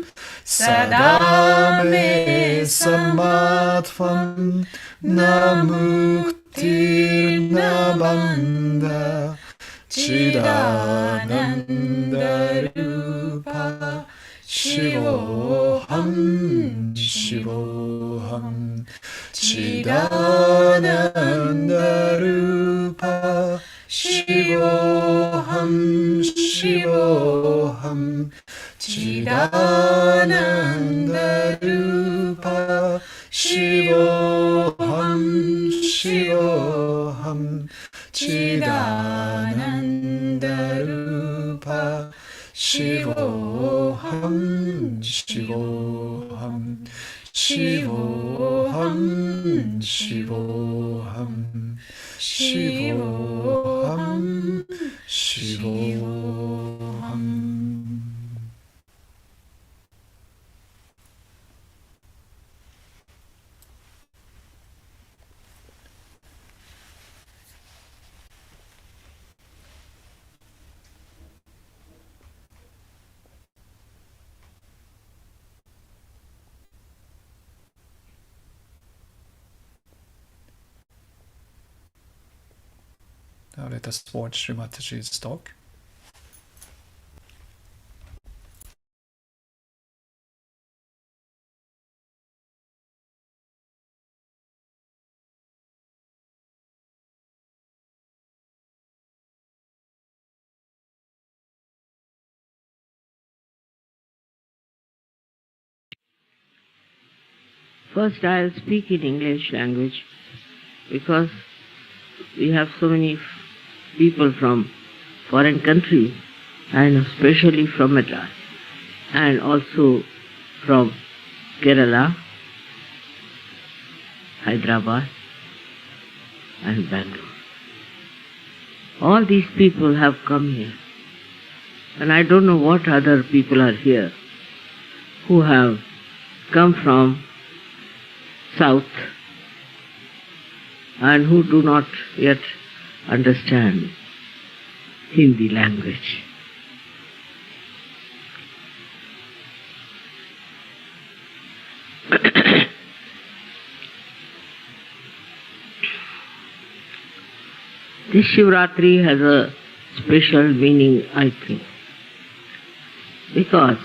Sada me samatvam na muktir na bandha Chidananda Rupa Shivoham Shivoham Chidananda Rupa Shivoham Shivoham Chidananda Rupa Shivoham Shivoham Chidananda Rupa Shivoham Shivoham Shivoham Shivoham Shivoham Shivoham. Now let us watch Shri Mataji's talk. First, I'll speak in English language because we have so many people from foreign countries and especially from Madras and also from Kerala, Hyderabad and Bangalore. All these people have come here and I don't know what other people are here, who have come from south and who do not yet understand Hindi language. This Shivratri has a special meaning, I think, because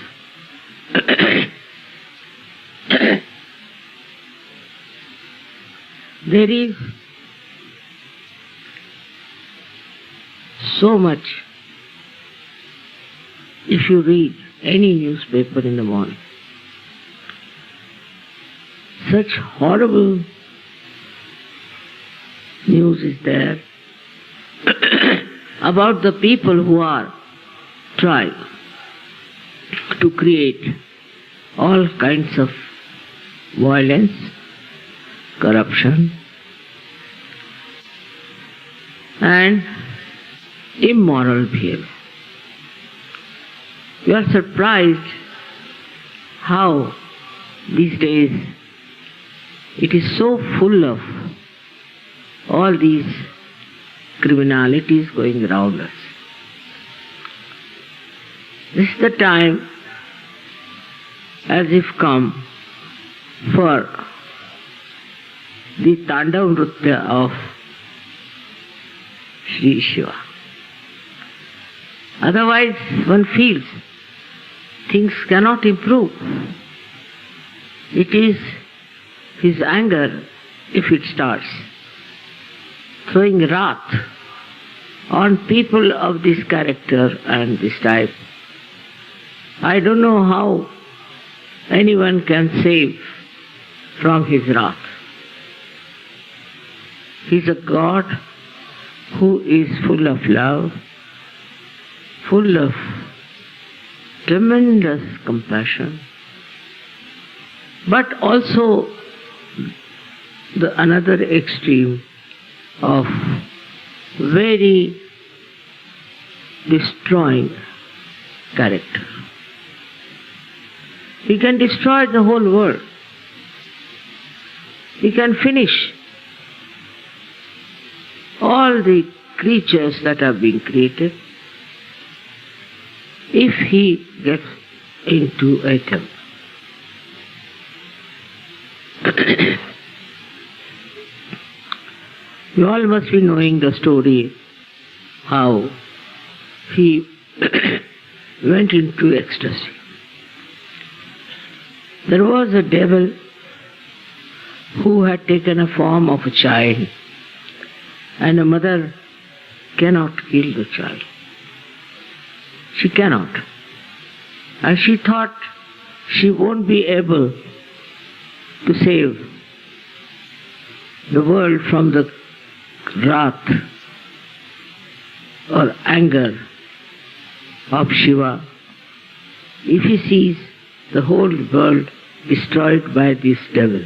there is so much. If you read any newspaper in the morning, such horrible news is there about the people who are trying to create all kinds of violence, corruption, and immoral behavior. You are surprised how these days it is so full of all these criminalities going around us. This is the time as if come for the Tandav Nritya of Sri Shiva. Otherwise one feels things cannot improve. It is his anger if it starts throwing wrath on people of this character and this type. I don't know how anyone can save from his wrath. He is a God who is full of love, full of tremendous compassion, but also the another extreme of very destroying character. He can destroy the whole world. He can finish all the creatures that have been created if he gets into a temple. You all must be knowing the story how he went into ecstasy. There was a devil who had taken a form of a child, and a mother cannot kill the child. She cannot. And she thought she won't be able to save the world from the wrath or anger of Shiva if he sees the whole world destroyed by this devil.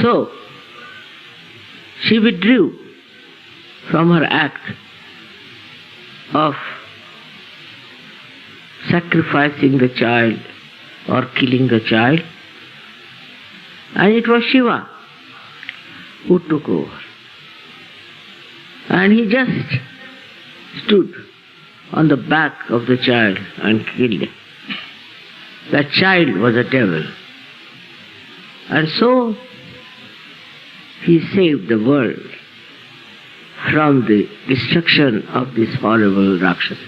So, she withdrew from her act of sacrificing the child or killing the child, and it was Shiva who took over. And he just stood on the back of the child and killed him. That child was a devil. And so he saved the world from the destruction of this horrible Rakshasa.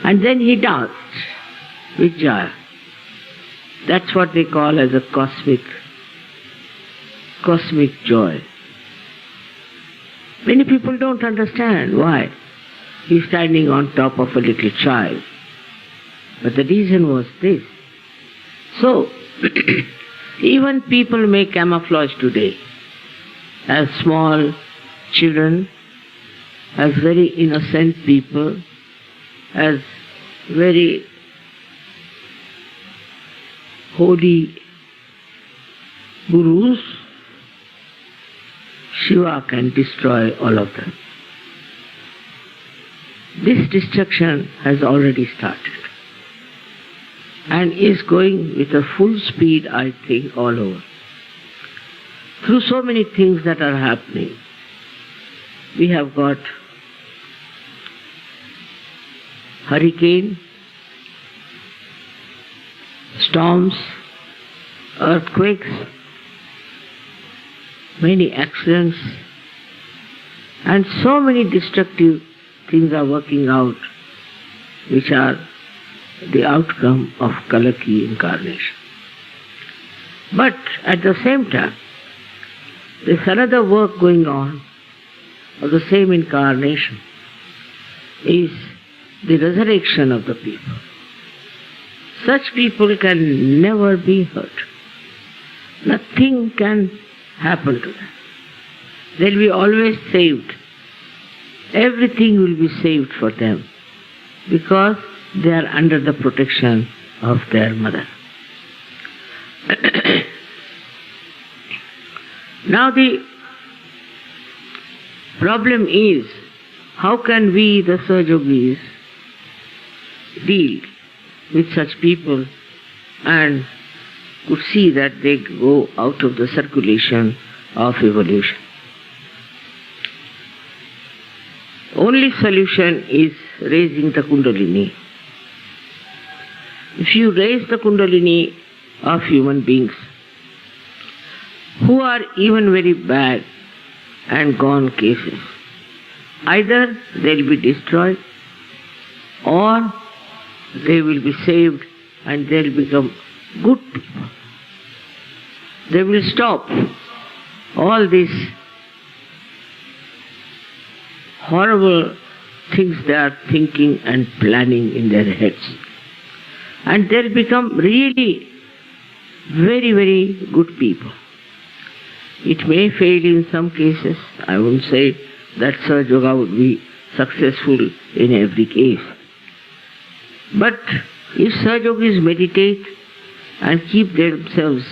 And then he danced with Jaya. That's what they call as a cosmic joy. Many people don't understand why he's standing on top of a little child. But the reason was this. So, even people make camouflage today as small children, as very innocent people, as very holy gurus. Shiva can destroy all of them. This destruction has already started and is going with a full speed, I think, all over. Through so many things that are happening, we have got hurricane, storms, earthquakes, many accidents, and so many destructive things are working out, which are the outcome of Kalaki incarnation. But at the same time, there's another work going on of the same incarnation, is the resurrection of the people. Such people can never be hurt. Nothing can happen to them. They'll be always saved. Everything will be saved for them because they are under the protection of their mother. Now the problem is, how can we, the Sahajogis, deal with such people and could see that they go out of the circulation of evolution? Only solution is raising the Kundalini. If you raise the Kundalini of human beings who are even very bad and gone cases, either they'll be destroyed or they will be saved and they'll become good people. They will stop all these horrible things they are thinking and planning in their heads. And they'll become really very, very good people. It may fail in some cases. I won't say that Sahaja Yoga would be successful in every case. But if Sahaja Yogis meditate and keep themselves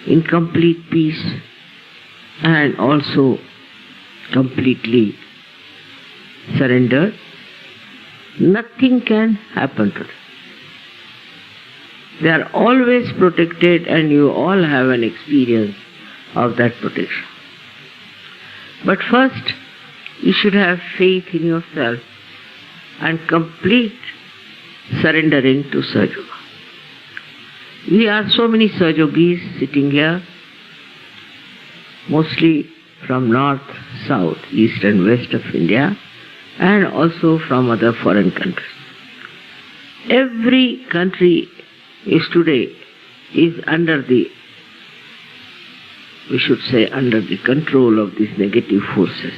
in complete peace and also completely surrendered, nothing can happen to them. They are always protected and you all have an experience of that protection. But first, you should have faith in yourself and complete surrendering to Sahaja Yoga. We are so many Sahaja Yogis sitting here, mostly from north, south, east and west of India, and also from other foreign countries. Every country is today under the, we should say, under the control of these negative forces.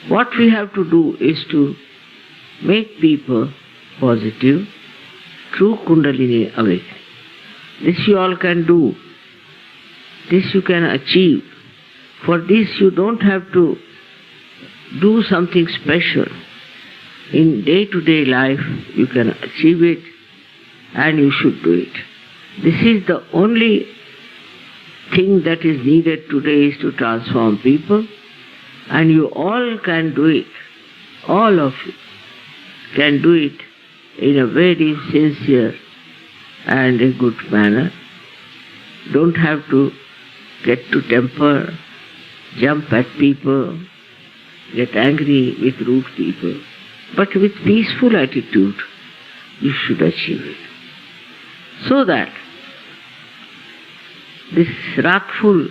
What we have to do is to make people positive through Kundalini awakening. This you all can do. This you can achieve. For this you don't have to do something special. In day-to-day life you can achieve it and you should do it. This is the only thing that is needed today, is to transform people, and you all can do it. All of you can do it in a very sincere and a good manner. Don't have to get to temper, jump at people, get angry with rude people, but with peaceful attitude you should achieve it. So that this wrathful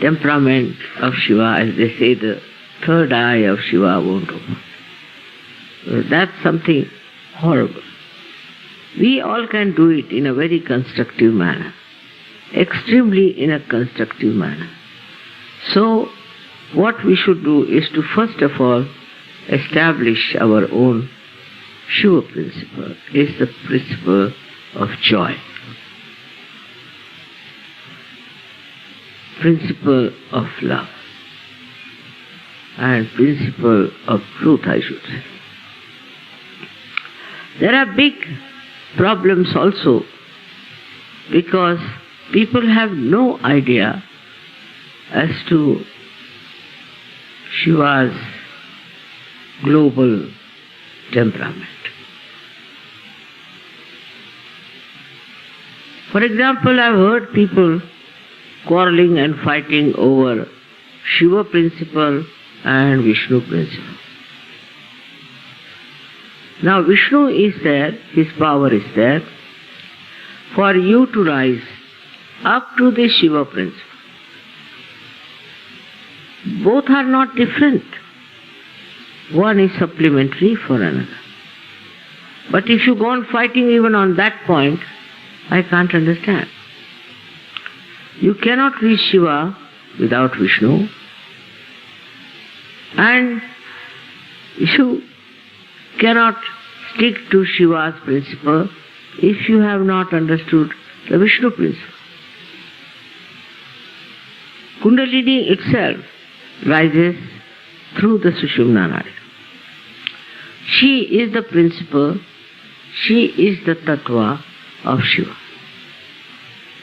temperament of Shiva, as they say, the third eye of Shiva won't open. That's something horrible. We all can do it in a very constructive manner, extremely in a constructive manner. So, what we should do is to first of all establish our own Shiva principle, is the principle of joy, principle of love, and principle of truth, I should say. There are big problems also, because people have no idea as to Shiva's global temperament. For example, I've heard people quarreling and fighting over Shiva principle and Vishnu principle. Now Vishnu is there, his power is there for you to rise up to the Shiva principle. Both are not different. One is supplementary for another. But if you go on fighting even on that point, I can't understand. You cannot reach Shiva without Vishnu, and you cannot stick to Shiva's principle if you have not understood the Vishnu principle. Kundalini itself rises through the Sushumna Nadi. She is the principle, she is the tattva of Shiva.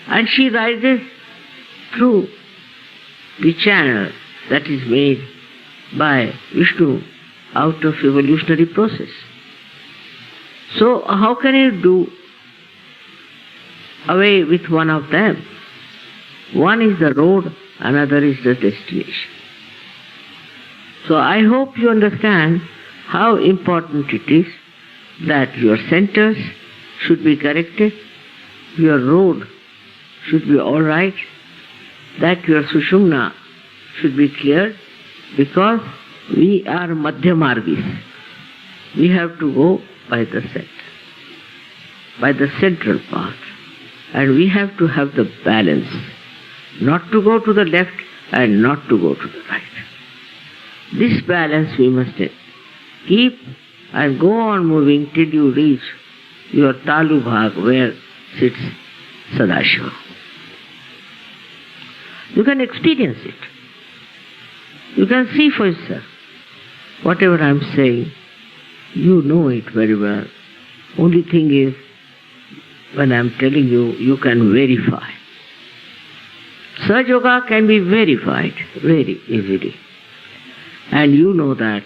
And she rises through the channel that is made by Vishnu out of evolutionary process. So how can you do away with one of them? One is the road, another is the destination. So I hope you understand how important it is that your centers should be corrected, your road should be all right, that your Sushumna should be cleared, because we are Madhyamargis. We have to go by the center, by the central path, and we have to have the balance, not to go to the left and not to go to the right. This balance we must keep and go on moving till you reach your Talu Bhag where sits Sadashiva. You can experience it. You can see for yourself. Whatever I am saying, you know it very well. Only thing is, when I am telling you, you can verify. Sahaja Yoga can be verified very easily. And you know that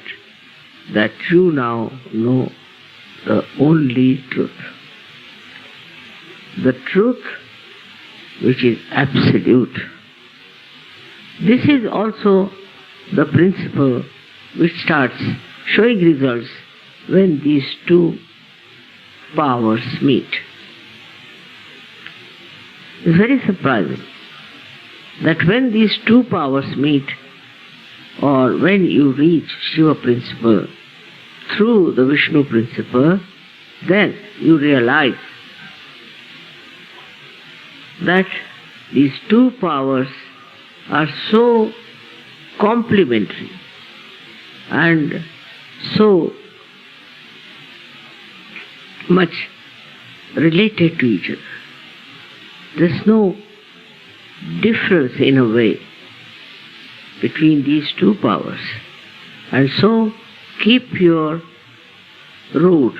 you now know the only truth. The truth which is absolute. This is also the principle which starts showing results when these two powers meet. It's very surprising that when these two powers meet, or when you reach Shiva principle through the Vishnu principle, then you realize that these two powers are so complementary and so much related to each other. There's no difference in a way between these two powers. And so keep your road,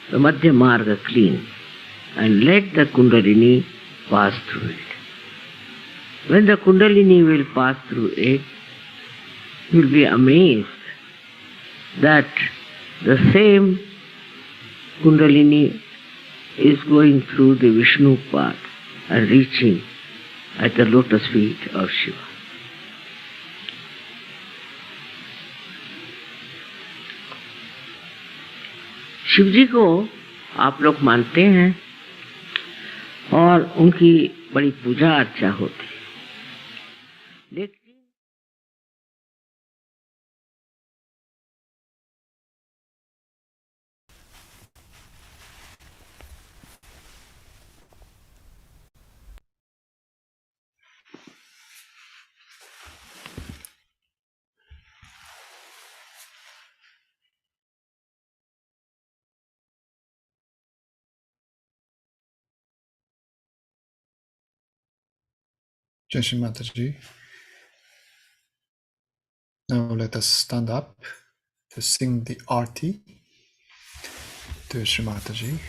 the Madhya Marga, clean and let the Kundalini pass through it. When the Kundalini will pass through it, you will be amazed that the same Kundalini is going through the Vishnu path and reaching at the lotus feet of Shiva. Shiv जी को आप लोग मानते हैं और उनकी बड़ी पूजा अर्चा होती है, लेकिन Shri Mataji. Now let us stand up to sing the Aarti to Shri Mataji.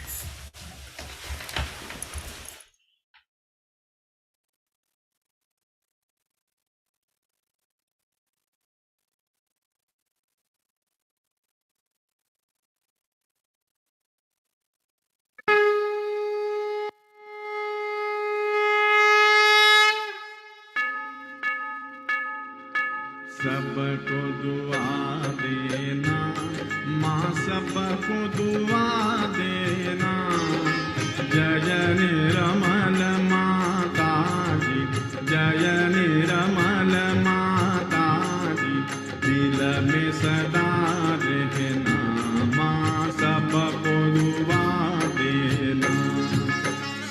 सबको दुआ देना, माँ सबको दुआ देना। जय निर्मल माता जी, जय निर्मल माता जी, दिल में सदा रहना, माँ सबको दुआ देना,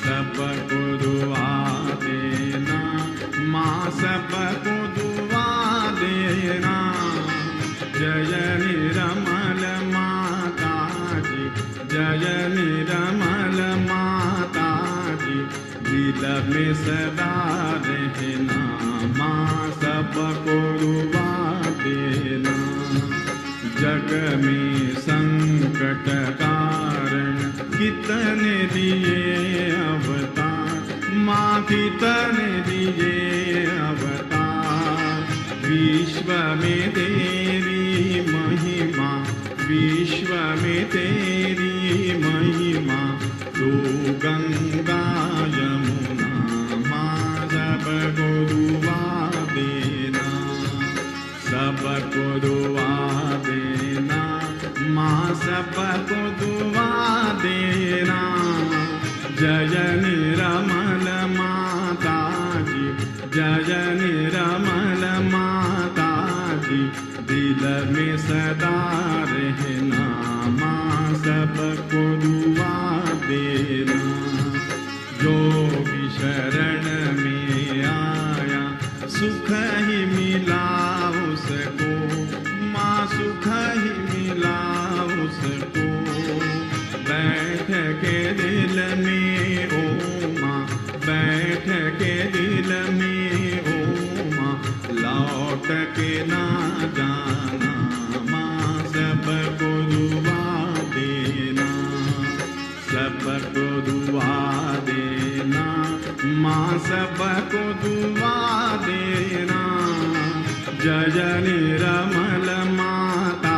सबको दुआ देना, माँ सबको दुआ देना। जय निर्मल माता जी, जय निर्मल माता जी, दिल में सदा रहना, माँ सबको दुआ देना। जग में संकट कारण कितने दिए अवतार, माँ कितने दिए अवतार। विश्व में तेरी महिमा, विश्व में तेरी महिमा, तू गंगा यमुना, माँ सबको दुआ देना, सबको दुआ देना, माँ सबको दुआ देना। जय निर्मल माता जी, जय निर्मल माता जी, दिल में सदा रहना, माँ सबको दुआ देना। जो भी शरण में आया सुख ही मिला उसको, माँ सुख ही मिला उसको। बैठ के दिल में ओ माँ, बैठ के दिल में ओ माँ, लौट के ना जाना, माँ सबको दुआ देना, सबको दुआ देना, माँ सबको दुआ देना। जय निर्मल माता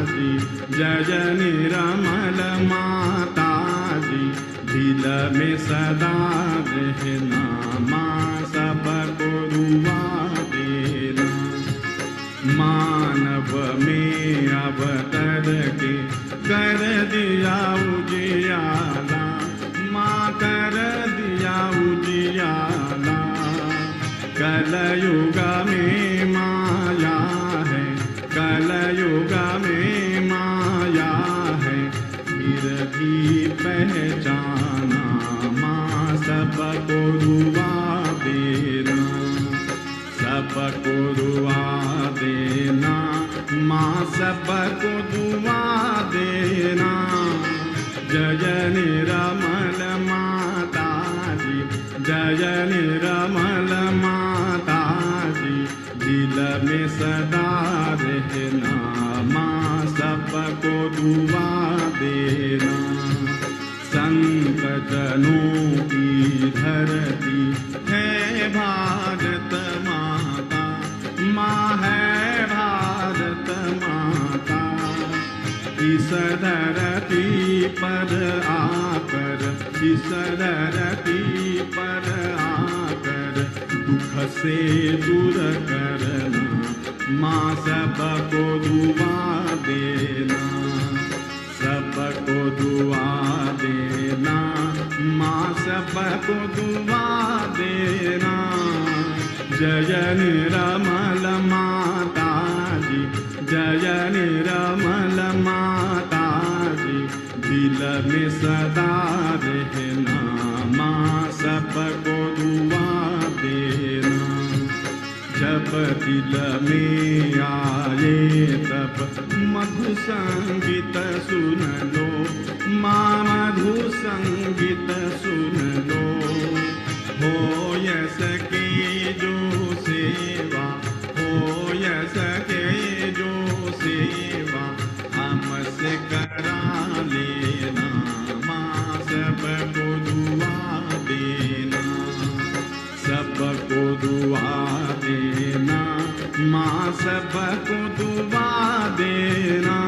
जी, जय निर्मल माता जी, दिल में सदा रहना, माँ सबको दुआ देना। मानव में अवतर के कर दिया उजियाला, माँ कर दिया उजियाला। कलयुग में माया है, कलयुग में माया है, फिर भी पहचाना, माँ सबको दुआ देना, सबको दुआ देना, माँ सबको दुआ देना। जय निर्मल माता जी, जय निर्मल माता जी, दिल में सदा रहना, माँ सबको दुआ देना। संत जनों की धरती है भारत माता, माँ है भारत माता। इस धरती पर आकर, इस धरती पर आकर, दुख से दूर करना, माँ सबको दुआ देना, सबको दुआ देना, माँ सबको दुआ देना। जय निर्मल माता जी, जय निर्मल माता जी, दिल में सदा रहना, माँ सबको दुआ देना। जब दिल में आए तब मधु संगीत सुन लो, माँ मधु संगीत सुन लो। हो सके जो सेवा, हो सके जो सेवा, हमसे करा लेना, माँ सबको दुआ देना, सबको दुआ देना, माँ सबको दुआ देना।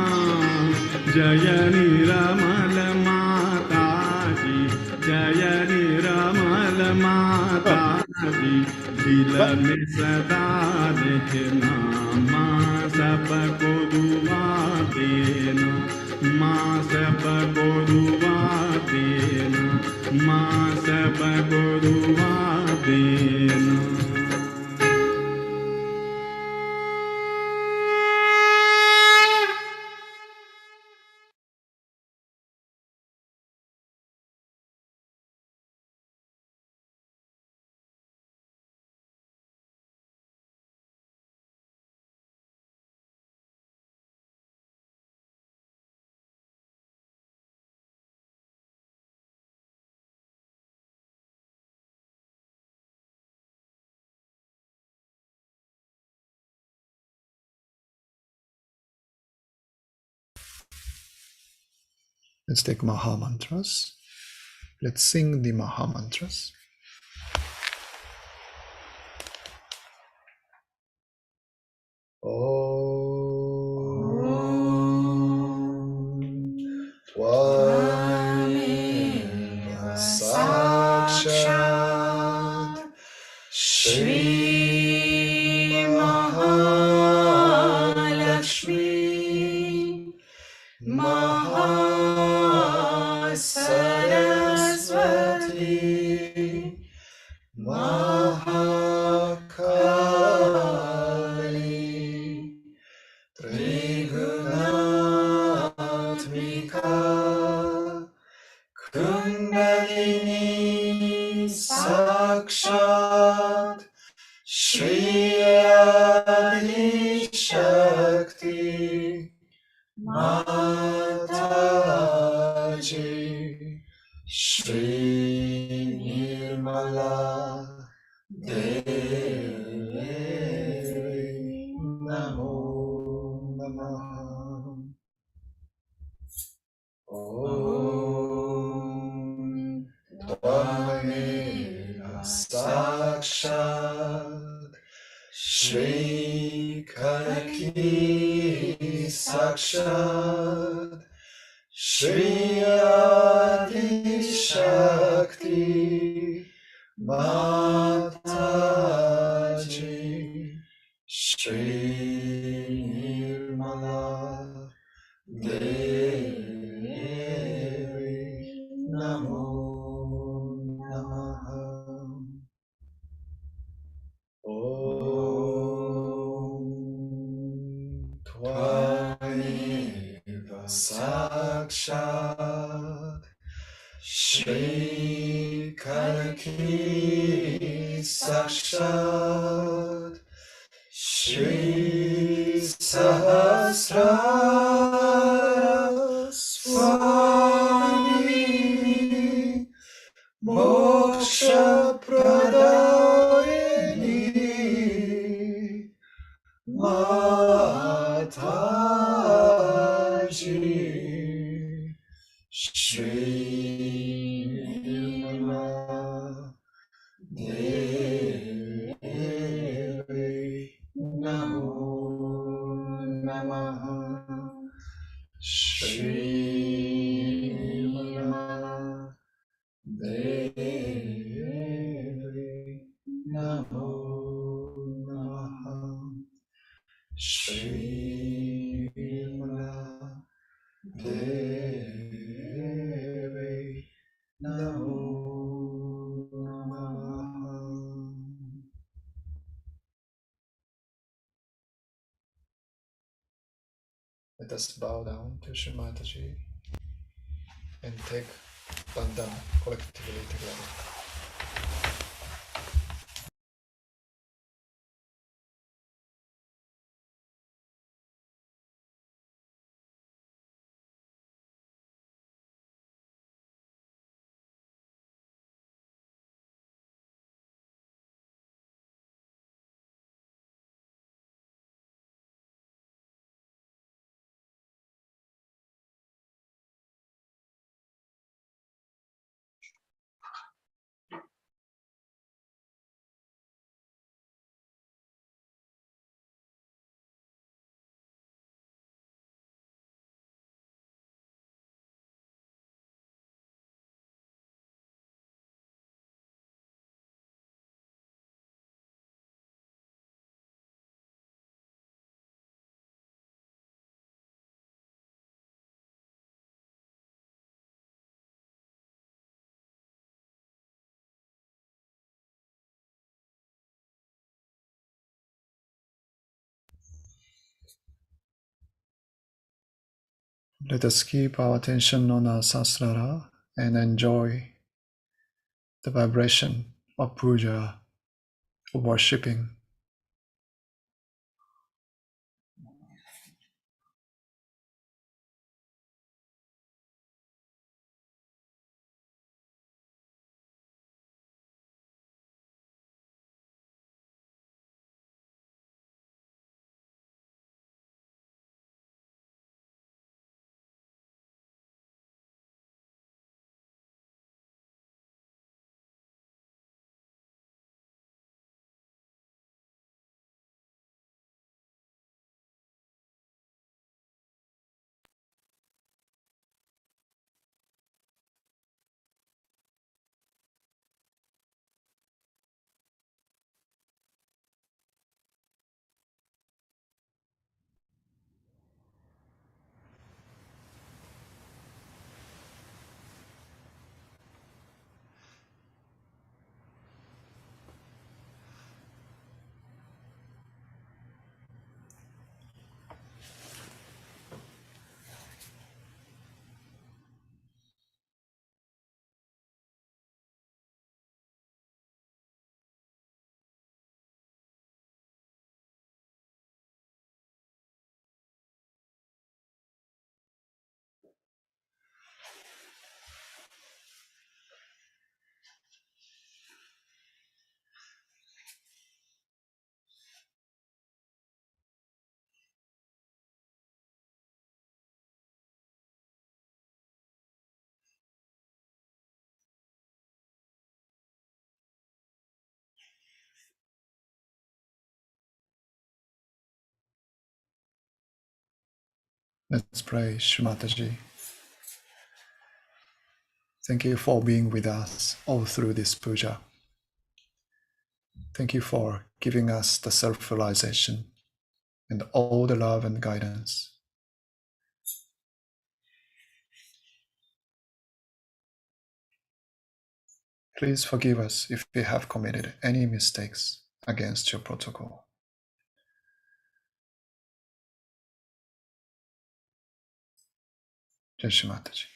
जय निर्मल माता जी, जय निर्मल माता जी दिल में सदा रहना, माँ सबको दुआ देना, माँ सबको दुआ देना, माँ सबको दुआ देना। Let's take Maha Mantras. Let's sing the Maha Mantras. Tvameva Sakshat Shri Mahalakshmi Mahasaraswati Mahakali Trigunaatmika Kundalini Sakshat Shri Adi Shakti Mataji Shri Nirmala Devi Namo Namaha. Om Tvameva Sakshat Shri Kalaki Sakshat Shri Adi Shakti Mataji Shri Nirmala Devi Namo Namaha. Om Tvameva Sakshat Shri Kalaki Sakshat Shri Sahasrara Swami Moksha Pradayini Mataji Shri Nirmala Devi Namo Namaha. Shri Nirmala Devi Namo Namaha. Shri Nirmala Devi Namo Namaha. Let us bow down to Shri Mataji and take Bandhan collectively together. Let us keep our attention on our sasrara and enjoy the vibration of puja, of worshipping. Let's pray, Shri Mataji. Thank you for being with us all through this puja. Thank you for giving us the self-realization and all the love and guidance. Please forgive us if we have committed any mistakes against your protocol. Jai Shri Mataji.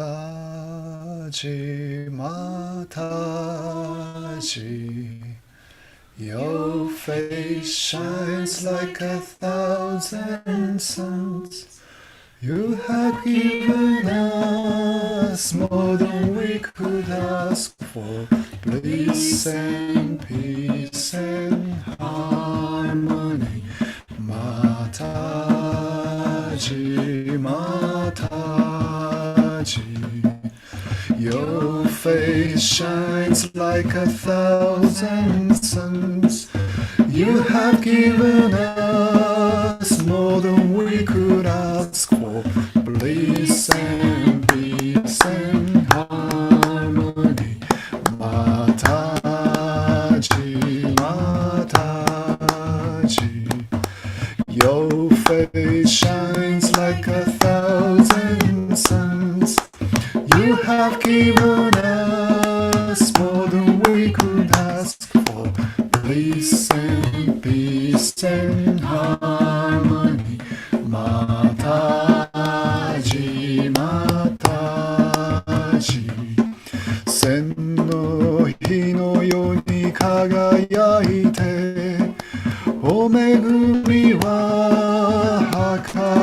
Mataji, Mataji, your face shines like 1,000 suns. You have given us more than we could ask for, bliss and peace and harmony. Mataji, Mataji, your face shines like 1,000 suns. You have given us more than we could ask for, bliss and peace and harmony. Mataji, Mataji, your face shines like 1,000 suns. You have given us more than we could ask for, bliss and peace and harmony. Mataji, Mataji, 千の日のように輝いて、お恵みは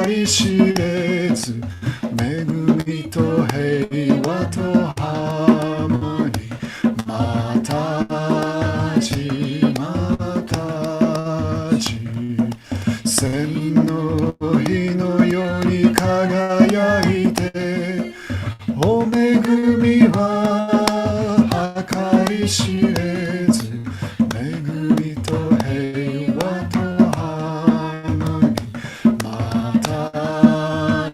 計り知れず、恵みと平和とハーモニー。Mataji, Mataji, 千の日のように輝いて、お恵みは計り知れず、恵みと平和とハーモニー。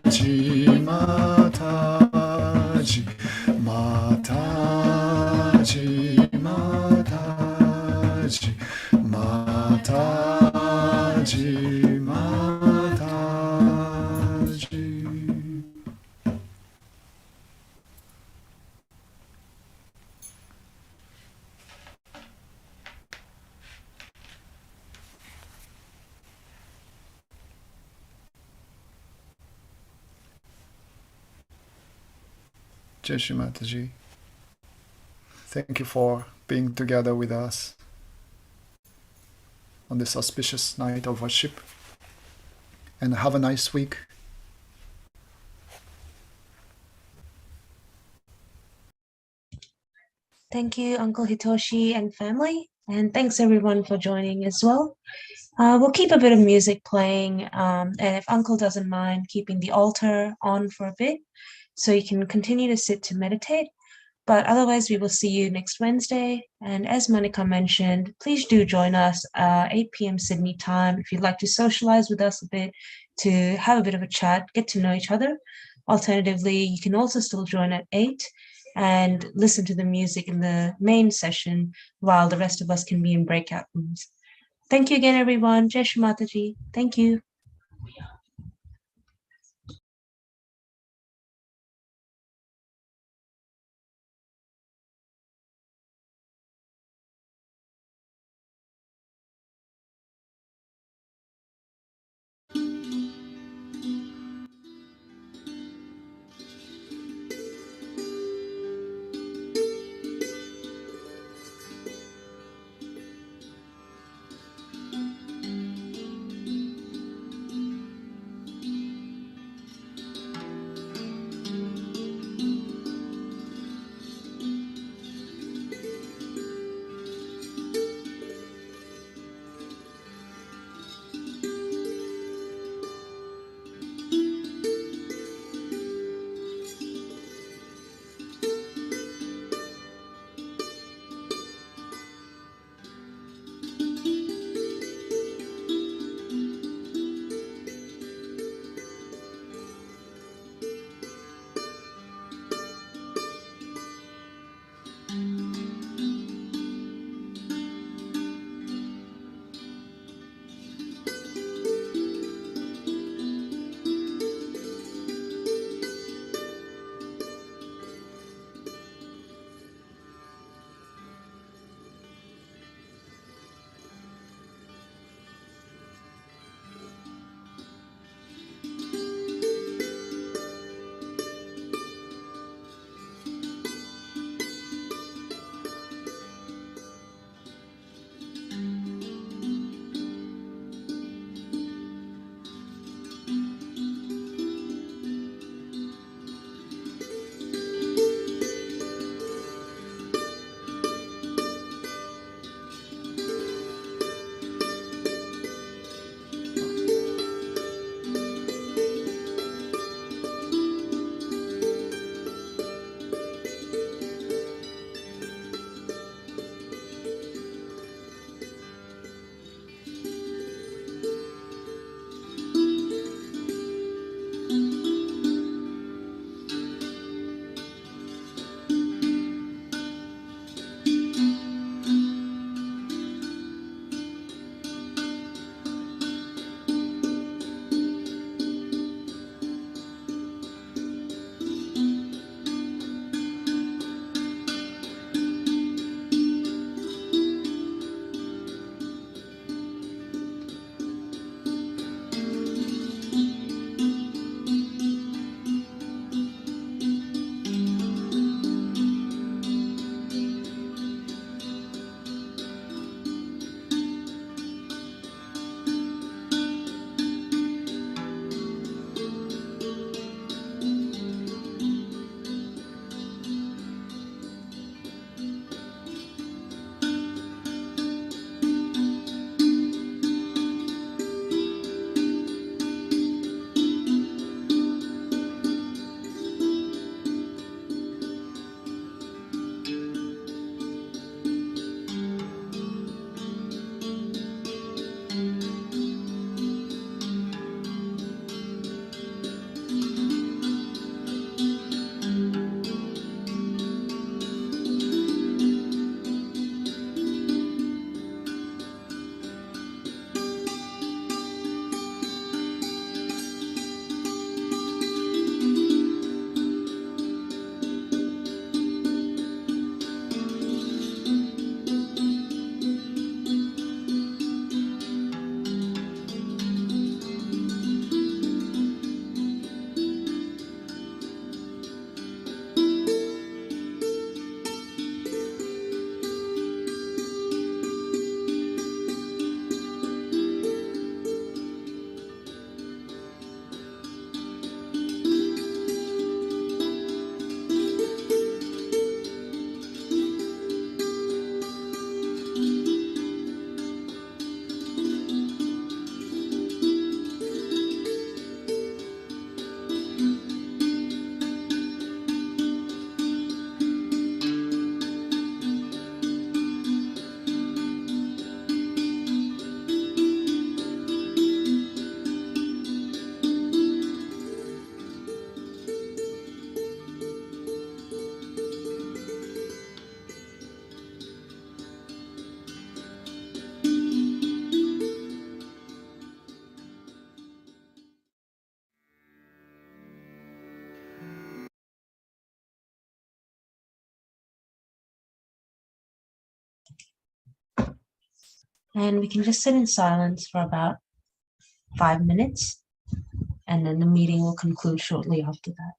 Mataji, Mataji, Mataji, Mataji. Jai Shri Mataji. Thank you for being together with us on this auspicious night of worship. And have a nice week. Thank you, Uncle Hitoshi and family. And thanks everyone for joining as well. We'll keep a bit of music playing. And if Uncle doesn't mind keeping the altar on for a bit, so you can continue to sit to meditate. But otherwise, we will see you next Wednesday. And as Monica mentioned, please do join us 8 p.m. Sydney time if you'd like to socialize with us a bit, to have a bit of a chat, get to know each other. Alternatively, you can also still join at 8 and listen to the music in the main session while the rest of us can be in breakout rooms. Thank you again, everyone. Jai Shri Mataji. Thank you. And we can just sit in silence for about 5 minutes, and then the meeting will conclude shortly after that.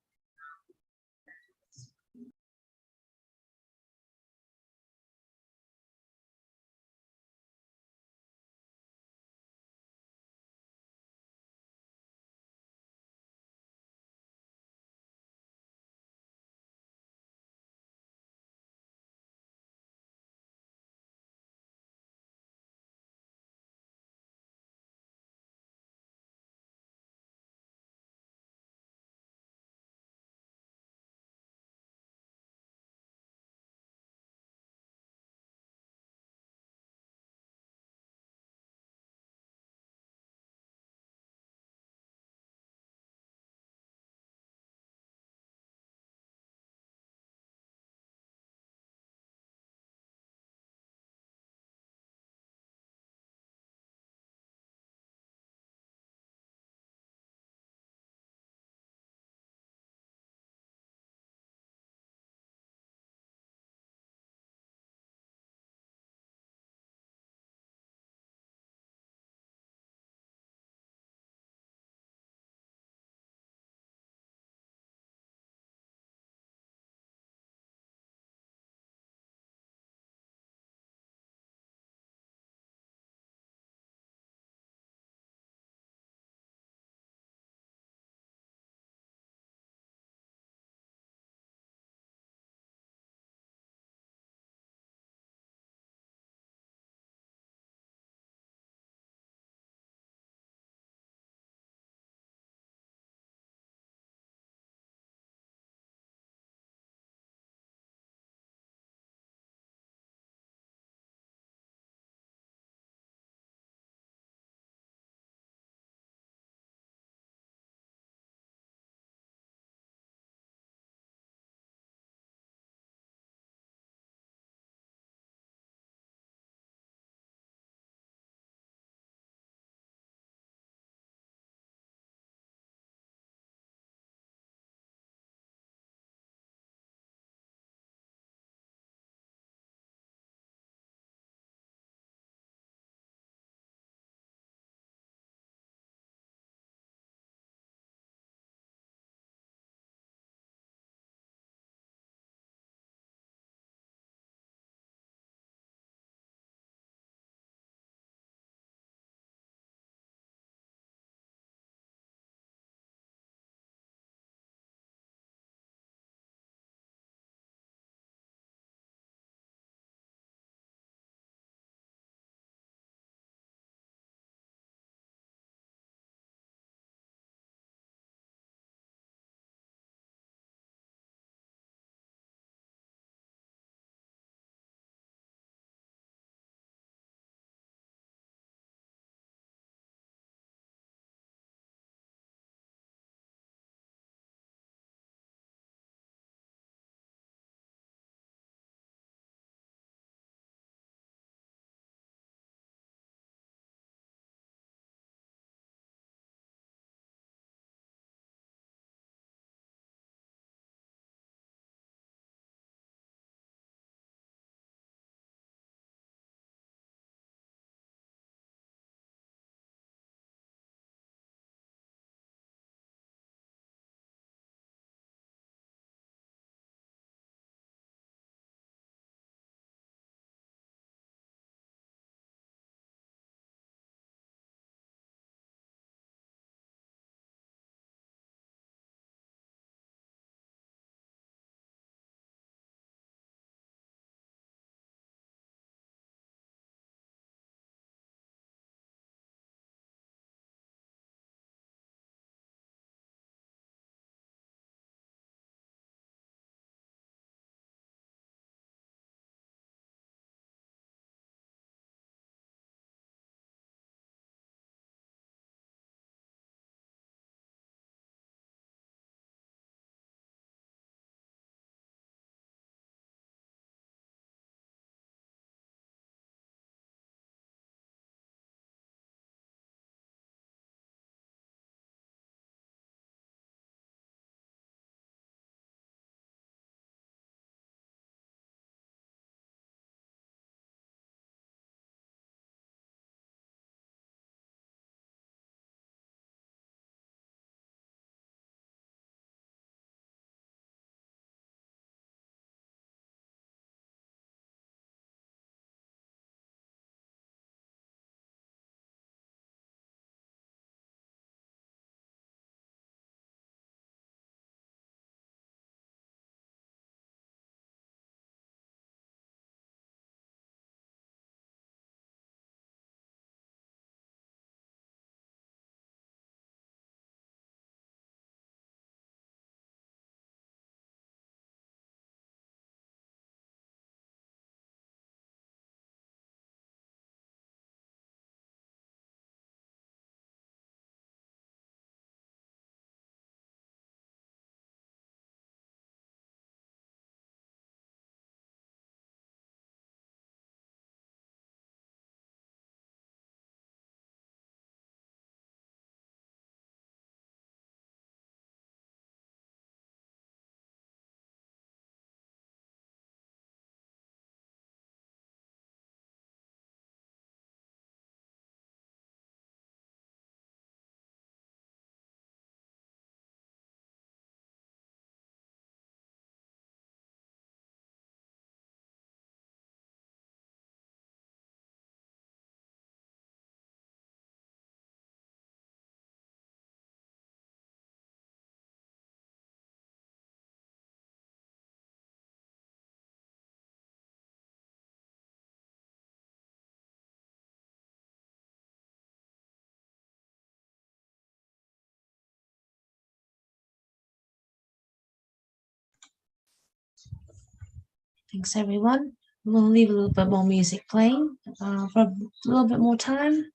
Thanks, everyone. We'll leave a little bit more music playing for a little bit more time.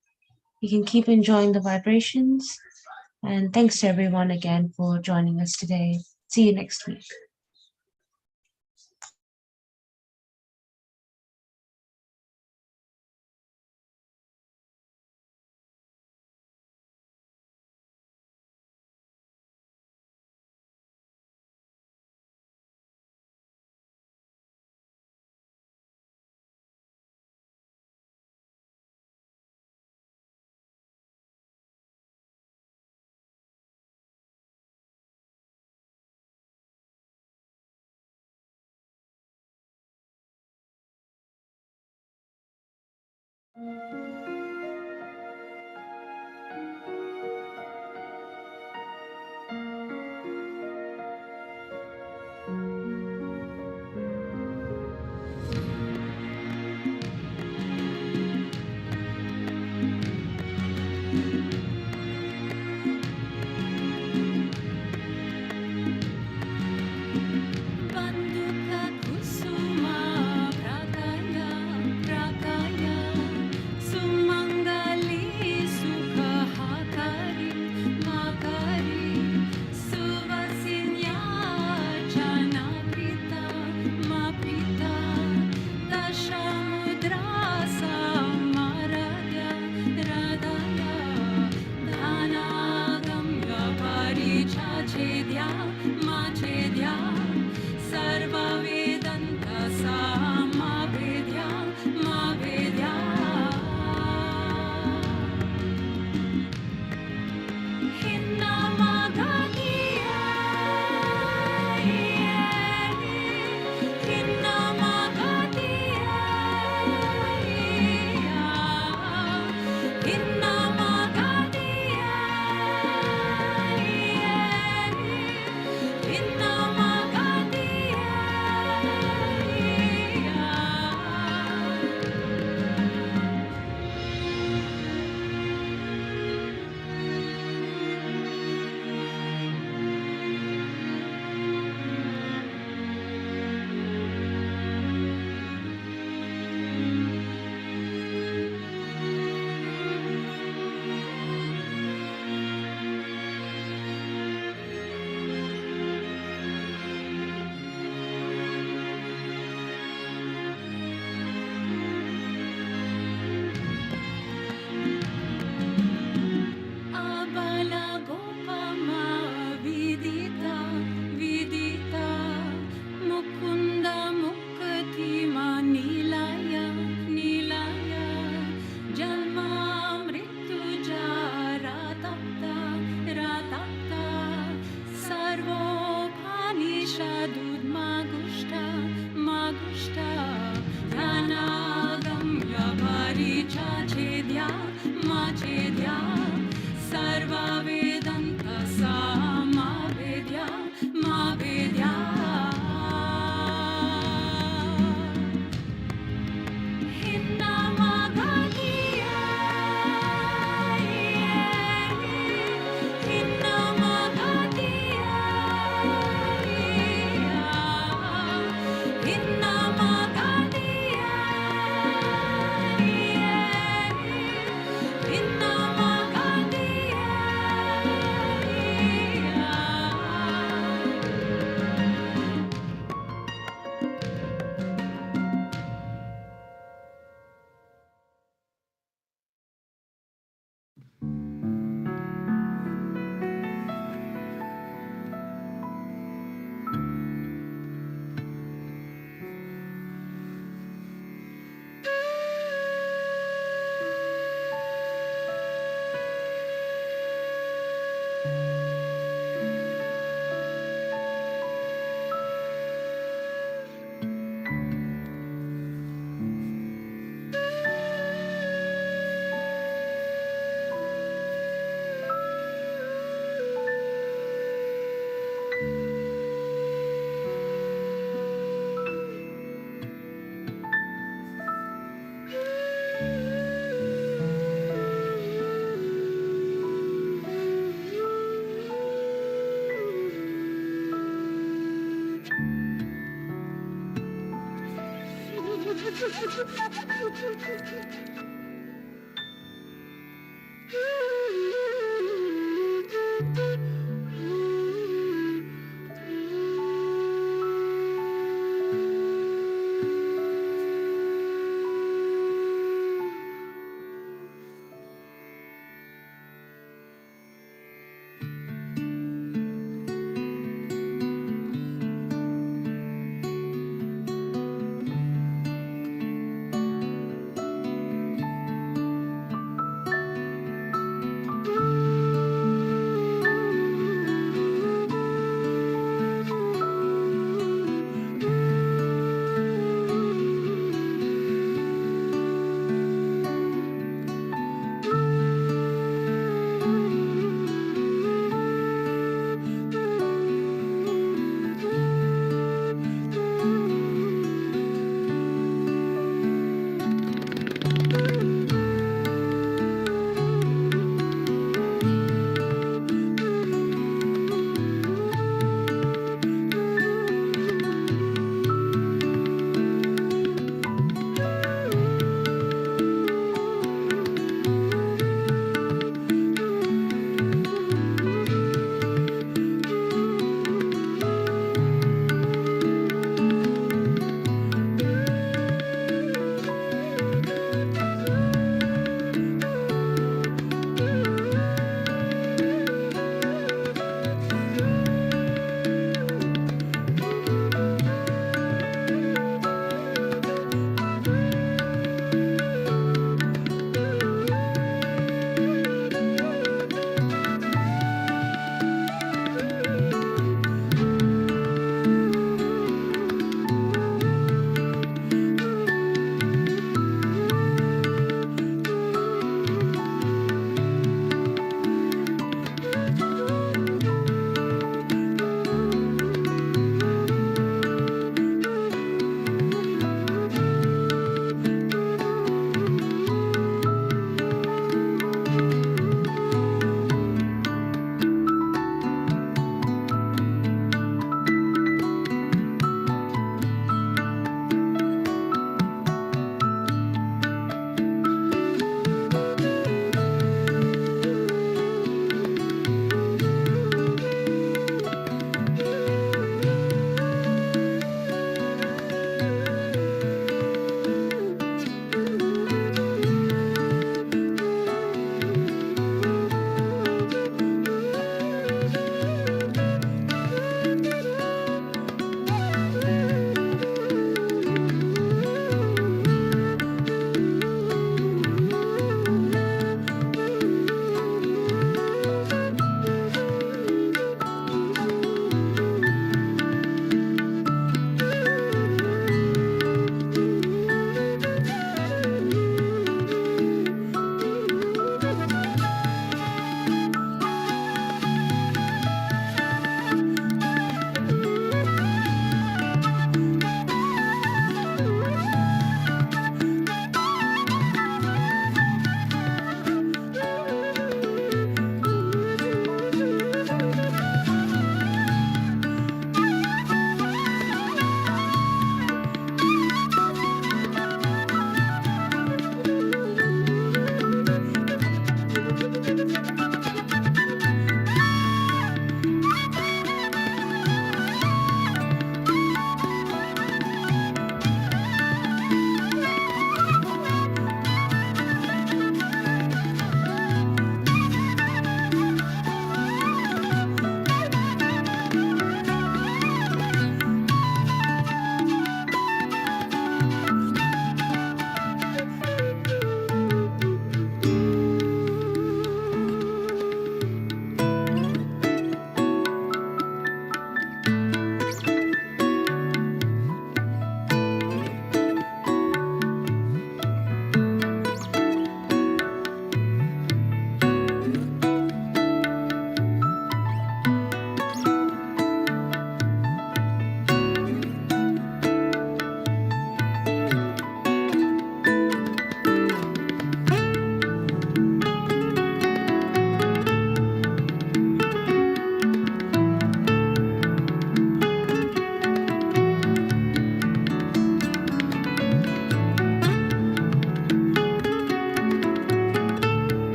You can keep enjoying the vibrations. And thanks to everyone again for joining us today. See you next week. Inna